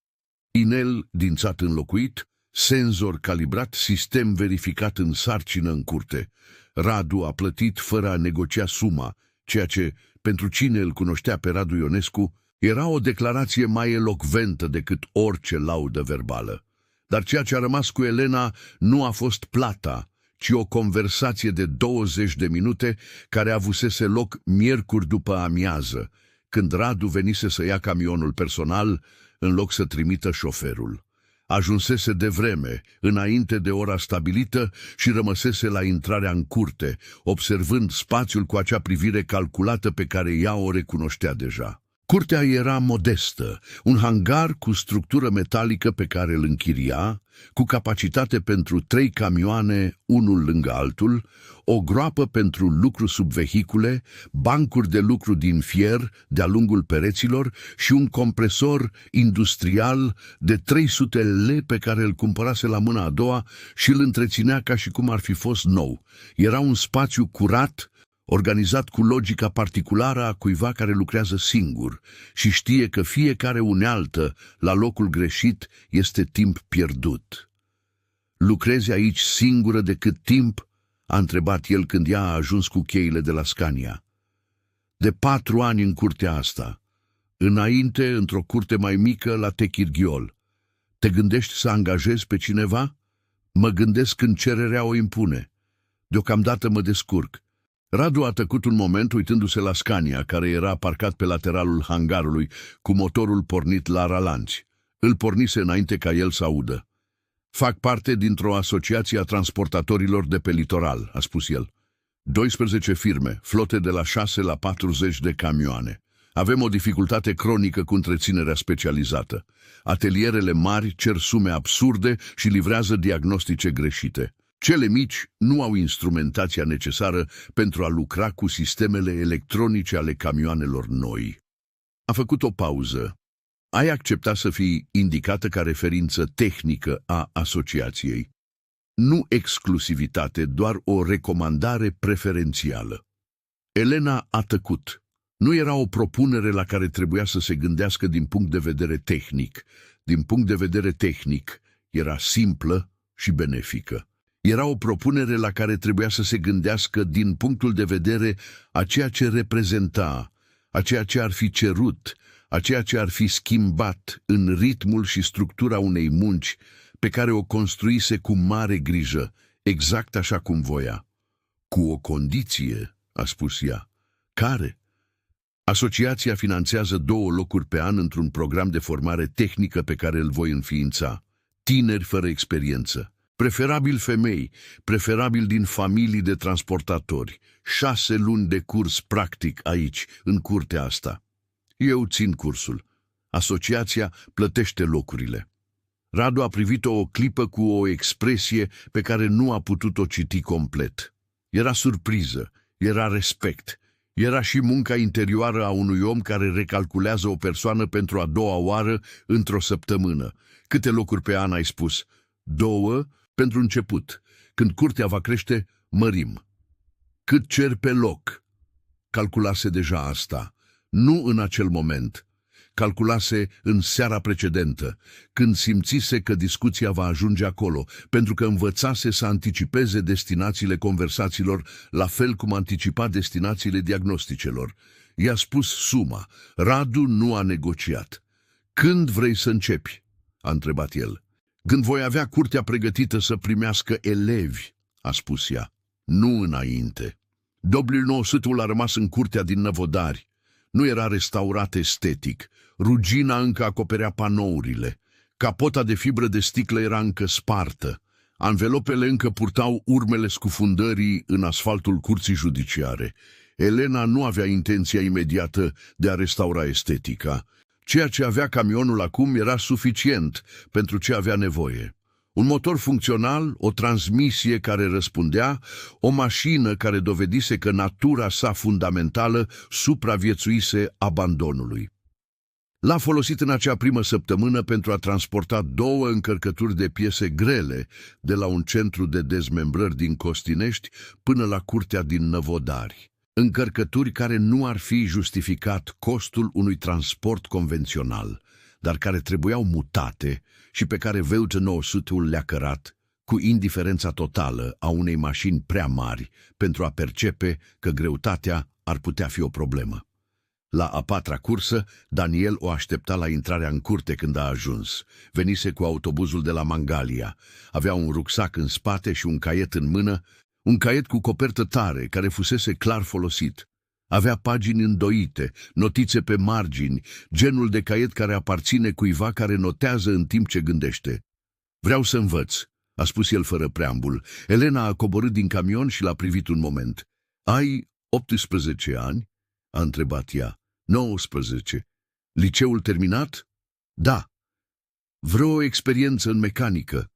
Inel dințat înlocuit, senzor calibrat, sistem verificat în sarcină în curte. Radu a plătit fără a negocia suma, ceea ce, pentru cine îl cunoștea pe Radu Ionescu, era o declarație mai elocventă decât orice laudă verbală. Dar ceea ce a rămas cu Elena nu a fost plata, ci o conversație de 20 de minute care avusese loc miercuri după amiază, când Radu venise să ia camionul personal în loc să trimită șoferul. Ajunsese devreme, înainte de ora stabilită și rămăsese la intrarea în curte, observând spațiul cu acea privire calculată pe care ea o recunoștea deja. Curtea era modestă, un hangar cu structură metalică pe care îl închiria, cu capacitate pentru 3 camioane, unul lângă altul, o groapă pentru lucru sub vehicule, bancuri de lucru din fier de-a lungul pereților și un compresor industrial de 300 lei pe care îl cumpărase la mâna a doua și îl întreținea ca și cum ar fi fost nou. Era un spațiu curat, organizat cu logica particulară a cuiva care lucrează singur și știe că fiecare unealtă la locul greșit este timp pierdut. "Lucrezi aici singură de cât timp?" a întrebat el când ea a ajuns cu cheile de la Scania. "De 4 ani în curtea asta. Înainte, într-o curte mai mică, la Techirghiol. Te gândești să angajezi pe cineva?" "Mă gândesc când cererea o impune. Deocamdată mă descurc." Radu a tăcut un moment uitându-se la Scania, care era parcat pe lateralul hangarului, cu motorul pornit la ralanți. Îl pornise înainte ca el să audă. "Fac parte dintr-o asociație a transportatorilor de pe litoral," a spus el. 12 firme, flote de la 6 la 40 de camioane. Avem o dificultate cronică cu întreținerea specializată. Atelierele mari cer sume absurde și livrează diagnostice greșite. Cele mici nu au instrumentația necesară pentru a lucra cu sistemele electronice ale camioanelor noi." A făcut o pauză. "Ai acceptat să fii indicată ca referință tehnică a asociației. Nu exclusivitate, doar o recomandare preferențială." Elena a tăcut. Nu era o propunere la care trebuia să se gândească din punct de vedere tehnic. Din punct de vedere tehnic, era simplă și benefică. Era o propunere la care trebuia să se gândească din punctul de vedere a ceea ce reprezenta, a ceea ce ar fi cerut, a ceea ce ar fi schimbat în ritmul și structura unei munci pe care o construise cu mare grijă, exact așa cum voia. "Cu o condiție," a spus ea. "Care?" "Asociația finanțează 2 locuri pe an într-un program de formare tehnică pe care îl voi înființa. Tineri fără experiență. Preferabil femei, preferabil din familii de transportatori. 6 luni de curs practic aici, în curtea asta. Eu țin cursul. Asociația plătește locurile." Radu a privit-o o clipă cu o expresie pe care nu a putut-o citi complet. Era surpriză, era respect, era și munca interioară a unui om care recalculează o persoană pentru a 2-a oară într-o săptămână. "Câte locuri pe an ai spus?" 2, pentru început. Când curtea va crește, mărim." "Cât cer pe loc?" Calculase deja asta. Nu în acel moment. calculase în seara precedentă, când simțise că discuția va ajunge acolo, pentru că învățase să anticipeze destinațiile conversațiilor, la fel cum anticipa destinațiile diagnosticelor. I-a spus suma. Radu nu a negociat. Când vrei să începi? A întrebat el. Când voi avea curtea pregătită să primească elevi, a spus ea. Nu înainte. W900-ul a rămas în curtea din Năvodari. Nu era restaurat estetic. Rugina încă acoperea panourile. Capota de fibră de sticlă era încă spartă. Anvelopele încă purtau urmele scufundării în asfaltul curții judiciare. Elena nu avea intenția imediată de a restaura estetica. Ceea ce avea camionul acum era suficient pentru ce avea nevoie. Un motor funcțional, o transmisie care răspundea, o mașină care dovedise că natura sa fundamentală supraviețuise abandonului. L-a folosit în acea primă săptămână pentru a transporta 2 încărcături de piese grele de la un centru de dezmembrări din Costinești până la curtea din Năvodari. Încărcături care nu ar fi justificat costul unui transport convențional, dar care trebuiau mutate și pe care W900-ul le-a cărat cu indiferența totală a unei mașini prea mari pentru a percepe că greutatea ar putea fi o problemă. La a 4-a cursă, Daniel o aștepta la intrarea în curte când a ajuns. Venise cu autobuzul de la Mangalia. Avea un rucsac în spate și un caiet în mână, un caiet cu copertă tare, care fusese clar folosit. Avea pagini îndoite, notițe pe margini, genul de caiet care aparține cuiva care notează în timp ce gândește. Vreau să învăț, a spus el fără preambul. Elena a coborât din camion și l-a privit un moment. Ai 18 ani? A întrebat ea. 19. Liceul terminat? Da. Vreo experiență în mecanică?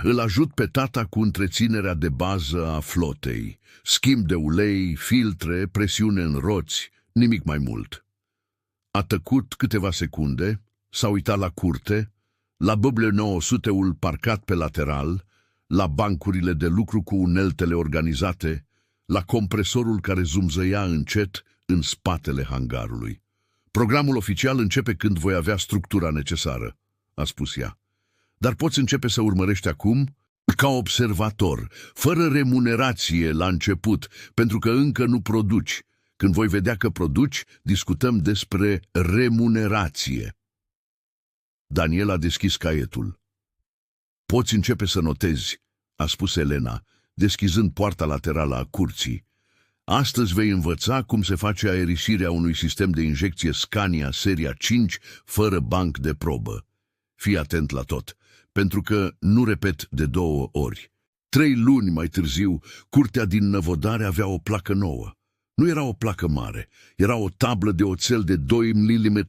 Îl ajut pe tata cu întreținerea de bază a flotei. Schimb de ulei, filtre, presiune în roți, nimic mai mult. A tăcut câteva secunde, s-a uitat la curte, la W900-ul parcat pe lateral, la bancurile de lucru cu uneltele organizate, la compresorul care zumzăia încet în spatele hangarului. Programul oficial începe când voi avea structura necesară, a spus ea. Dar poți începe să urmărești acum ca observator, fără remunerație la început, pentru că încă nu produci. Când voi vedea că produci, discutăm despre remunerație. Daniel a deschis caietul. Poți începe să notezi, a spus Elena, deschizând poarta laterală a curții. Astăzi vei învăța cum se face aerisirea unui sistem de injecție Scania Seria 5 fără banc de probă. Fii atent la tot, pentru că nu repet de 2 ori. 3 luni mai târziu, curtea din Năvodari avea o placă nouă. Nu era o placă mare, era o tablă de oțel de 2 mm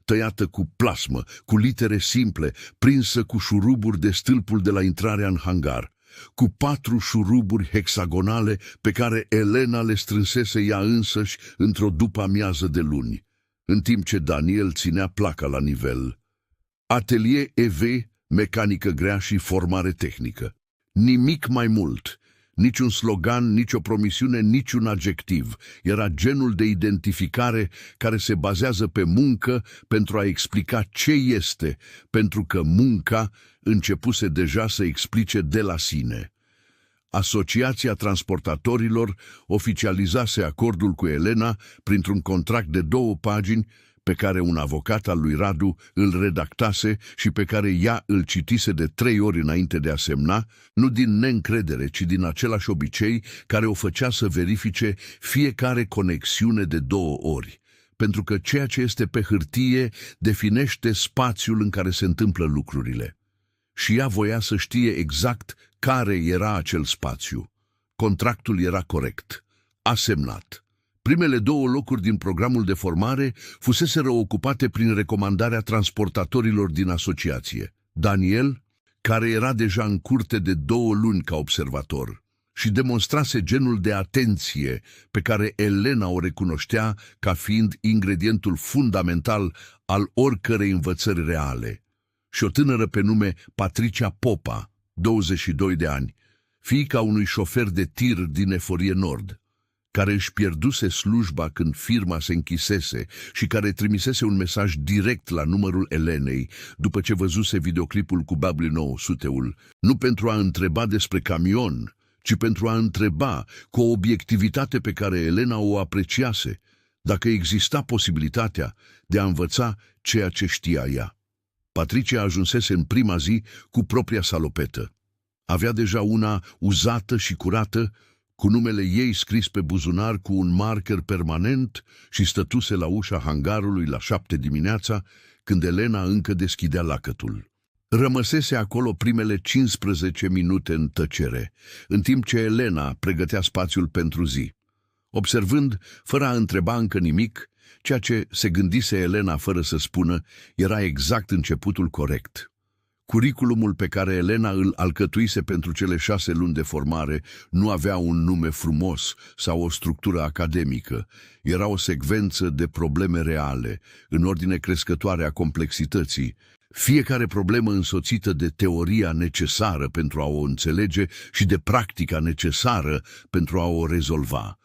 tăiată cu plasmă, cu litere simple, prinsă cu șuruburi de stâlpul de la intrarea în hangar, cu 4 șuruburi hexagonale pe care Elena le strânsese ea însăși într-o după-amiază de luni, în timp ce Daniel ținea placa la nivel. Atelier EV, mecanică grea și formare tehnică. Nimic mai mult. Niciun slogan, nicio promisiune, niciun adjectiv. Era genul de identificare care se bazează pe muncă pentru a explica ce este, pentru că munca începuse deja să explice de la sine. Asociația Transportatorilor oficializase acordul cu Elena printr-un contract de 2 pagini pe care un avocat al lui Radu îl redactase și pe care ea îl citise de 3 ori înainte de a semna, nu din neîncredere, ci din același obicei care o făcea să verifice fiecare conexiune de 2 ori, pentru că ceea ce este pe hârtie definește spațiul în care se întâmplă lucrurile. Și ea voia să știe exact care era acel spațiu. Contractul era corect. A semnat. Primele 2 locuri din programul de formare fuseseră ocupate prin recomandarea transportatorilor din asociație. Daniel, care era deja în curte de 2 luni ca observator și demonstrase genul de atenție pe care Elena o recunoștea ca fiind ingredientul fundamental al oricărei învățări reale, și o tânără pe nume Patricia Popa, 22 de ani, fiica unui șofer de tir din Eforie Nord, care își pierduse slujba când firma se închisese și care trimisese un mesaj direct la numărul Elenei după ce văzuse videoclipul cu W900-ul, nu pentru a întreba despre camion, ci pentru a întreba, cu o obiectivitate pe care Elena o apreciase, dacă exista posibilitatea de a învăța ceea ce știa ea. Patricia ajunsese în prima zi cu propria salopetă. Avea deja una uzată și curată, cu numele ei scris pe buzunar cu un marker permanent și stătuse la ușa hangarului la 7 dimineața, când Elena încă deschidea lacătul. Rămăsese acolo primele 15 minute în tăcere, în timp ce Elena pregătea spațiul pentru zi. Observând, fără a întreba încă nimic, ceea ce se gândise Elena fără să spună era exact începutul corect. Curiculumul pe care Elena îl alcătuise pentru cele 6 luni de formare nu avea un nume frumos sau o structură academică. Era o secvență de probleme reale, în ordine crescătoare a complexității, fiecare problemă însoțită de teoria necesară pentru a o înțelege și de practica necesară pentru a o rezolva.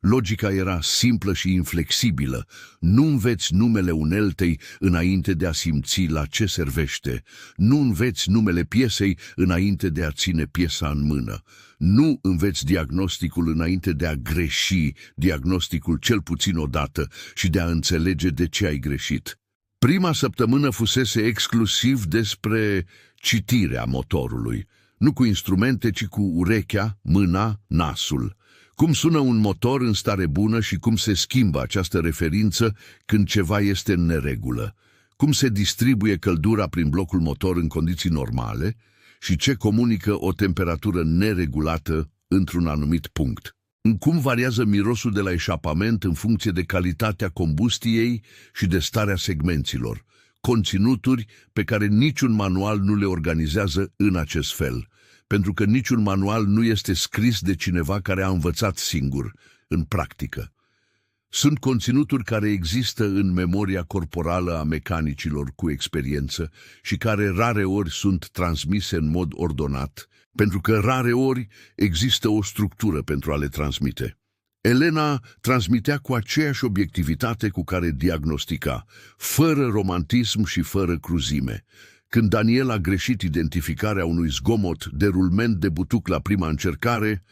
Logica era simplă și inflexibilă. Nu înveți numele uneltei înainte de a simți la ce servește. Nu înveți numele piesei înainte de a ține piesa în mână. Nu înveți diagnosticul înainte de a greși diagnosticul cel puțin odată și de a înțelege de ce ai greșit. Prima săptămână fusese exclusiv despre citirea motorului. Nu cu instrumente, ci cu urechea, mâna, nasul. Cum sună un motor în stare bună și cum se schimbă această referință când ceva este în neregulă. Cum se distribuie căldura prin blocul motor în condiții normale și ce comunică o temperatură neregulată într-un anumit punct. Cum variază mirosul de la eșapament în funcție de calitatea combustiei și de starea segmenților. Conținuturi pe care niciun manual nu le organizează în acest fel. Pentru că niciun manual nu este scris de cineva care a învățat singur, în practică. Sunt conținuturi care există în memoria corporală a mecanicilor cu experiență și care rare ori sunt transmise în mod ordonat, pentru că rare ori există o structură pentru a le transmite. Elena transmitea cu aceeași obiectivitate cu care diagnostica, fără romantism și fără cruzime. Când Daniel a greșit identificarea unui zgomot de rulment de butuc la prima încercare,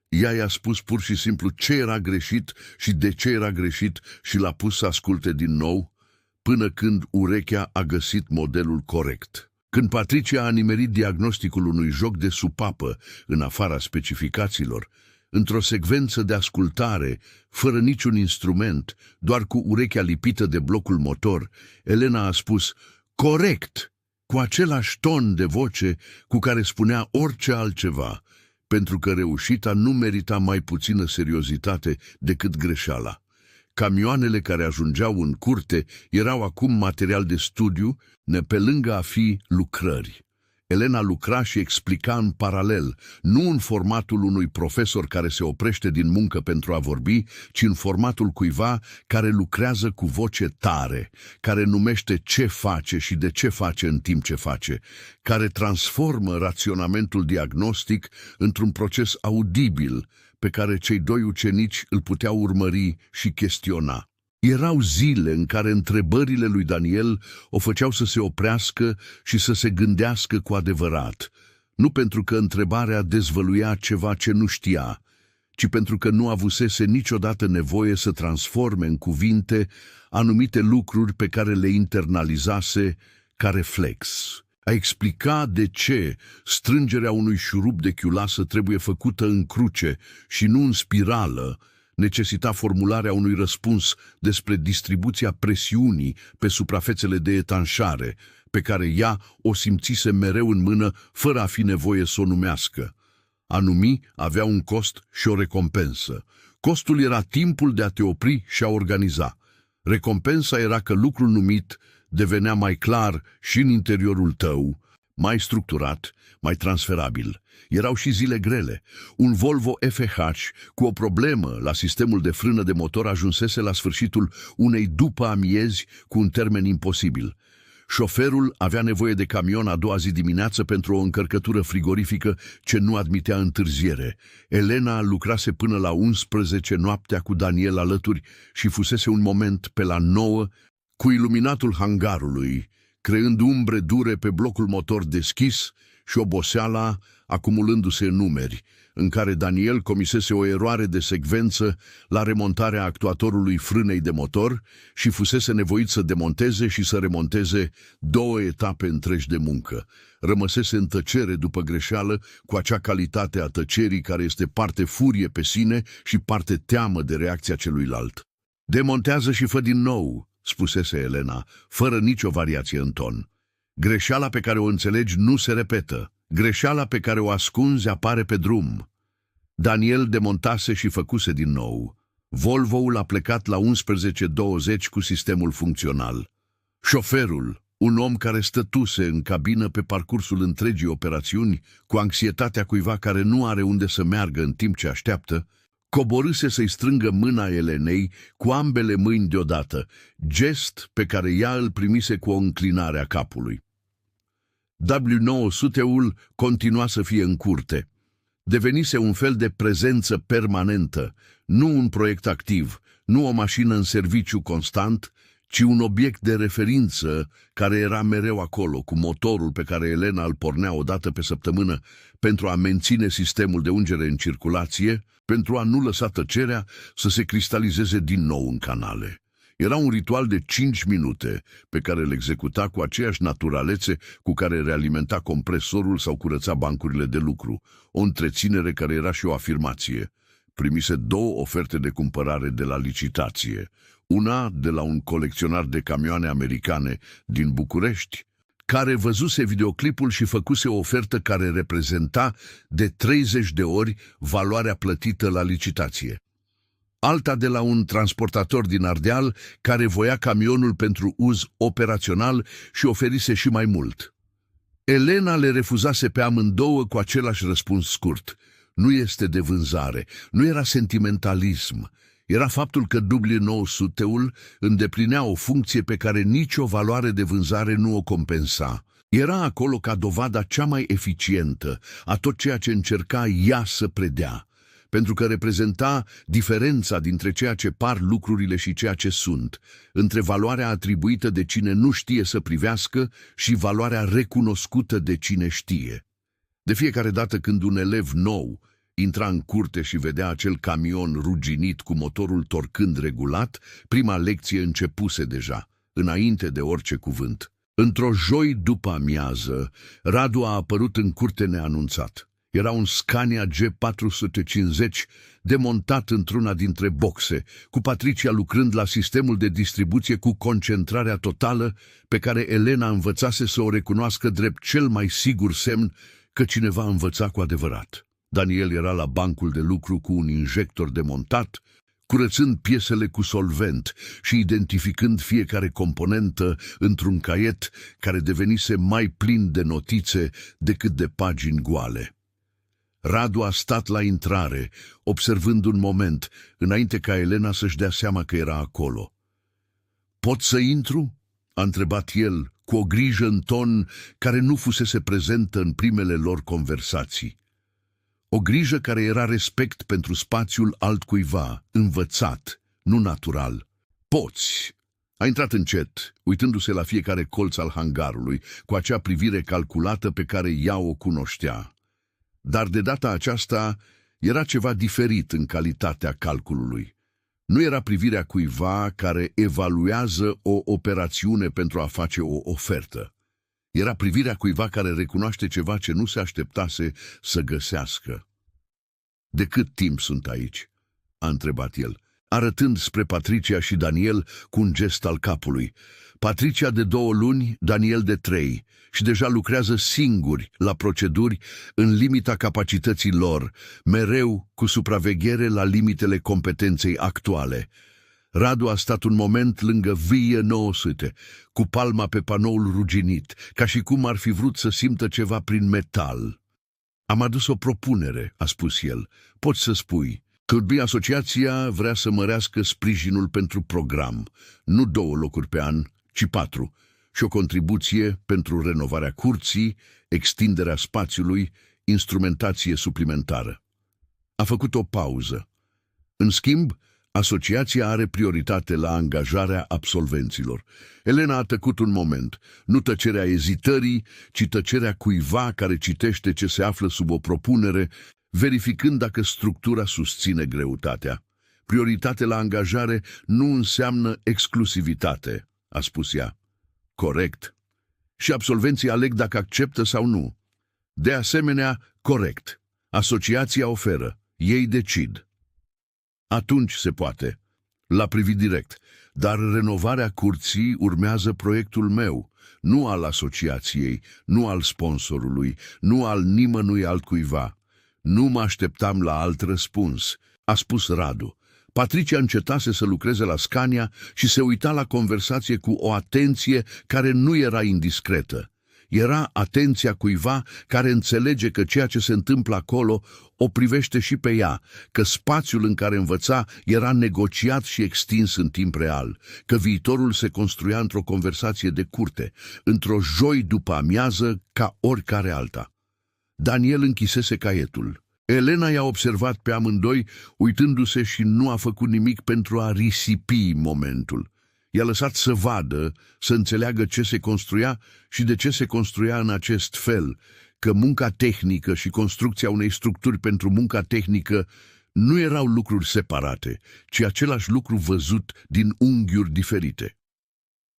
ea i-a spus pur și simplu ce era greșit și de ce era greșit și l-a pus să asculte din nou, până când urechea a găsit modelul corect. Când Patricia a nimerit diagnosticul unui joc de supapă în afara specificațiilor, într-o secvență de ascultare, fără niciun instrument, doar cu urechea lipită de blocul motor, Elena a spus corect, cu același ton de voce cu care spunea orice altceva, pentru că reușita nu merita mai puțină seriozitate decât greșeala. Camioanele care ajungeau în curte erau acum material de studiu, pe lângă a fi lucrări. Elena lucra și explica în paralel, nu în formatul unui profesor care se oprește din muncă pentru a vorbi, ci în formatul cuiva care lucrează cu voce tare, care numește ce face și de ce face în timp ce face, care transformă raționamentul diagnostic într-un proces audibil pe care cei 2 ucenici îl puteau urmări și chestiona. Erau zile în care întrebările lui Daniel o făceau să se oprească și să se gândească cu adevărat, nu pentru că întrebarea dezvăluia ceva ce nu știa, ci pentru că nu avusese niciodată nevoie să transforme în cuvinte anumite lucruri pe care le internalizase ca reflex. A explica de ce strângerea unui șurub de chiulasă trebuie făcută în cruce și nu în spirală, necesita formularea unui răspuns despre distribuția presiunii pe suprafețele de etanșare, pe care ea o simțise mereu în mână, fără a fi nevoie să o numească. A numi avea un cost și o recompensă. Costul era timpul de a te opri și a organiza. Recompensa era că lucrul numit devenea mai clar și în interiorul tău, mai structurat, mai transferabil. Erau și zile grele. Un Volvo FH cu o problemă la sistemul de frână de motor ajunsese la sfârșitul unei după amiezi cu un termen imposibil. Șoferul avea nevoie de camion a doua zi dimineață pentru o încărcătură frigorifică ce nu admitea întârziere. Elena lucrase până la 11 noaptea cu Daniel alături și fusese un moment pe la 9 cu iluminatul hangarului, creând umbre dure pe blocul motor deschis și oboseala acumulându-se în numeri, în care Daniel comisese o eroare de secvență la remontarea actuatorului frânei de motor și fusese nevoit să demonteze și să remonteze 2 etape întregi de muncă. Rămăsese în tăcere după greșeală, cu acea calitate a tăcerii care este parte furie pe sine și parte teamă de reacția celuilalt. "Demontează și fă din nou," spusese Elena, fără nicio variație în ton. "Greșeala pe care o înțelegi nu se repetă. Greșeala pe care o ascunzi apare pe drum." Daniel demontase și făcuse din nou. Volvo-ul a plecat la 11:20 cu sistemul funcțional. Șoferul, un om care stătuse în cabină pe parcursul întregii operațiuni, cu anxietatea cuiva care nu are unde să meargă în timp ce așteaptă, coborâse să-i strângă mâna Elenei cu ambele mâini deodată, gest pe care ea îl primise cu o înclinare a capului. W900-ul continua să fie în curte. Devenise un fel de prezență permanentă, nu un proiect activ, nu o mașină în serviciu constant, ci un obiect de referință care era mereu acolo, cu motorul pe care Elena îl pornea o dată pe săptămână pentru a menține sistemul de ungere în circulație, pentru a nu lăsa tăcerea să se cristalizeze din nou în canale. Era un ritual de 5 minute pe care îl executa cu aceeași naturalețe cu care realimenta compresorul sau curăța bancurile de lucru, o întreținere care era și o afirmație. Primise 2 oferte de cumpărare de la licitație, una de la un colecționar de camioane americane din București, care văzuse videoclipul și făcuse o ofertă care reprezenta de 30 de ori valoarea plătită la licitație. Alta de la un transportator din Ardeal care voia camionul pentru uz operațional și oferise și mai mult. Elena le refuzase pe amândouă cu același răspuns scurt. Nu este de vânzare, nu era sentimentalism. Era faptul că W900-ul îndeplinea o funcție pe care nicio valoare de vânzare nu o compensa. Era acolo ca dovada cea mai eficientă a tot ceea ce încerca ea să predea, pentru că reprezenta diferența dintre ceea ce par lucrurile și ceea ce sunt, între valoarea atribuită de cine nu știe să privească și valoarea recunoscută de cine știe. De fiecare dată când un elev nou intra în curte și vedea acel camion ruginit cu motorul torcând regulat, prima lecție începuse deja, înainte de orice cuvânt. Într-o joi după amiază, Radu a apărut în curte neanunțat. Era un Scania G450 demontat într-una dintre boxe, cu Patricia lucrând la sistemul de distribuție cu concentrarea totală pe care Elena învățase să o recunoască drept cel mai sigur semn că cineva învăța cu adevărat. Daniel era la bancul de lucru cu un injector demontat, curățând piesele cu solvent și identificând fiecare componentă într-un caiet care devenise mai plin de notițe decât de pagini goale. Radu a stat la intrare, observând un moment, înainte ca Elena să-și dea seama că era acolo. "Pot să intru?" a întrebat el, cu o grijă în ton care nu fusese prezentă în primele lor conversații. O grijă care era respect pentru spațiul altcuiva, învățat, nu natural. "Poți." A intrat încet, uitându-se la fiecare colț al hangarului, cu acea privire calculată pe care ea o cunoștea. Dar de data aceasta era ceva diferit în calitatea calculului. Nu era privirea cuiva care evaluează o operațiune pentru a face o ofertă. Era privirea cuiva care recunoaște ceva ce nu se așteptase să găsească. "De cât timp sunt aici?" a întrebat el, arătând spre Patricia și Daniel cu un gest al capului. Patricia de 2 luni, Daniel de 3, și deja lucrează singuri la proceduri în limita capacității lor, mereu cu supraveghere la limitele competenței actuale. Radu a stat un moment lângă vie 900, cu palma pe panoul ruginit, ca și cum ar fi vrut să simtă ceva prin metal. "Am adus o propunere," a spus el. "Poți să spui. Asociația vrea să mărească sprijinul pentru program, nu 2 locuri pe an, ci 4. și o contribuție pentru renovarea curții, extinderea spațiului, instrumentație suplimentară. A făcut o pauză. În schimb, asociația are prioritate la angajarea absolvenților. Elena a tăcut un moment, nu tăcerea ezitării, ci tăcerea cuiva care citește ce se află sub o propunere, verificând dacă structura susține greutatea. Prioritate la angajare nu înseamnă exclusivitate, a spus ea. Corect. Și absolvenții aleg dacă acceptă sau nu. De asemenea, corect. Asociația oferă. Ei decid. Atunci se poate. L-a privit direct. Dar renovarea curții urmează proiectul meu, nu al asociației, nu al sponsorului, nu al nimănui altcuiva. Nu mă așteptam la alt răspuns, a spus Radu. Patricia încetase să lucreze la Scania și se uita la conversație cu o atenție care nu era indiscretă. Era atenția cuiva care înțelege că ceea ce se întâmplă acolo o privește și pe ea, că spațiul în care învăța era negociat și extins în timp real, că viitorul se construia într-o conversație de curte, într-o joi după amiază ca oricare alta. Daniel închisese caietul. Elena i-a observat pe amândoi, uitându-se și nu a făcut nimic pentru a risipi momentul. I-a lăsat să vadă, să înțeleagă ce se construia și de ce se construia în acest fel, că munca tehnică și construcția unei structuri pentru munca tehnică nu erau lucruri separate, ci același lucru văzut din unghiuri diferite.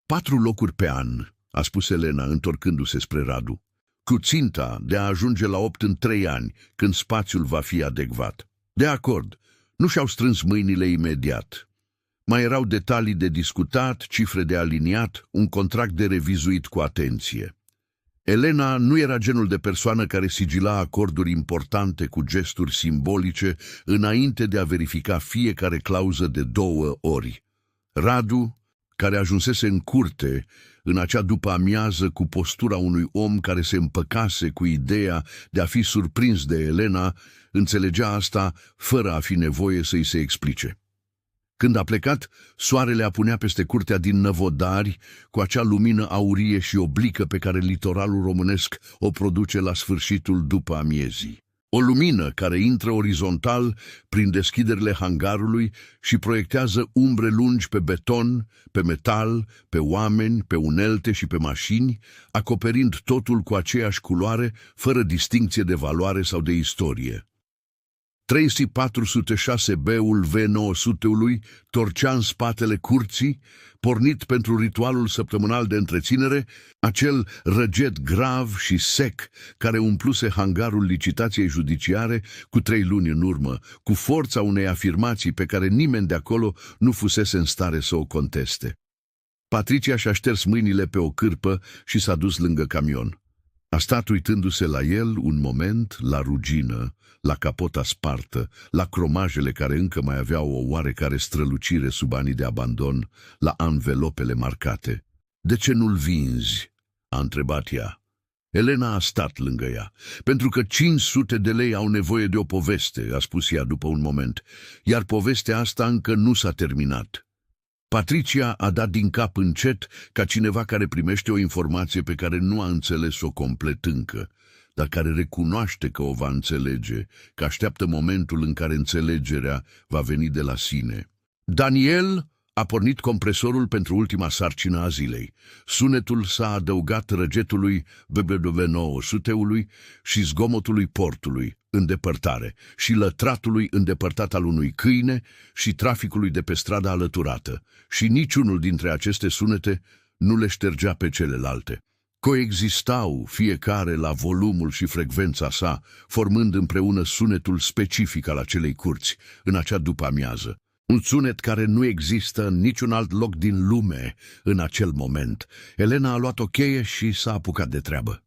4 locuri pe an, a spus Elena, întorcându-se spre Radu, cu ținta de a ajunge la 8 în 3 ani, când spațiul va fi adecvat. De acord, nu și-au strâns mâinile imediat. Mai erau detalii de discutat, cifre de aliniat, un contract de revizuit cu atenție. Elena nu era genul de persoană care sigila acorduri importante cu gesturi simbolice înainte de a verifica fiecare clauză de 2 ori. Radu, care ajunsese în curte în acea după-amiază cu postura unui om care se împăcase cu ideea de a fi surprins de Elena, înțelegea asta fără a fi nevoie să-i se explice. Când a plecat, soarele apunea peste curtea din năvodari cu acea lumină aurie și oblică pe care litoralul românesc o produce la sfârșitul după amiezii. O lumină care intră orizontal prin deschiderile hangarului și proiectează umbre lungi pe beton, pe metal, pe oameni, pe unelte și pe mașini, acoperind totul cu aceeași culoare, fără distincție de valoare sau de istorie. 3406B-ul V900-ului torcea în spatele curții, pornit pentru ritualul săptămânal de întreținere, acel răget grav și sec care umpluse hangarul licitației judiciare cu 3 luni în urmă, cu forța unei afirmații pe care nimeni de acolo nu fusese în stare să o conteste. Patricia și-a șters mâinile pe o cârpă și s-a dus lângă camion. A stat uitându-se la el un moment, la rugină, la capota spartă, la cromajele care încă mai aveau o oarecare strălucire sub anii de abandon, la anvelopele marcate. "De ce nu-l vinzi?" a întrebat ea. Elena a stat lângă ea. "Pentru că 500 de lei au nevoie de o poveste," a spus ea după un moment, "iar povestea asta încă nu s-a terminat." Patricia a dat din cap încet ca cineva care primește o informație pe care nu a înțeles-o complet încă, dar care recunoaște că o va înțelege, că așteaptă momentul în care înțelegerea va veni de la sine. Daniel a pornit compresorul pentru ultima sarcină a zilei. Sunetul s-a adăugat răgetului BBW900-ului și zgomotului portului în depărtare și lătratului îndepărtat al unui câine și traficului de pe strada alăturată, și niciunul dintre aceste sunete nu le ștergea pe celelalte. Coexistau fiecare la volumul și frecvența sa, formând împreună sunetul specific al acelei curți, în acea după-amiază. Un sunet care nu există în niciun alt loc din lume în acel moment. Elena a luat o cheie și s-a apucat de treabă.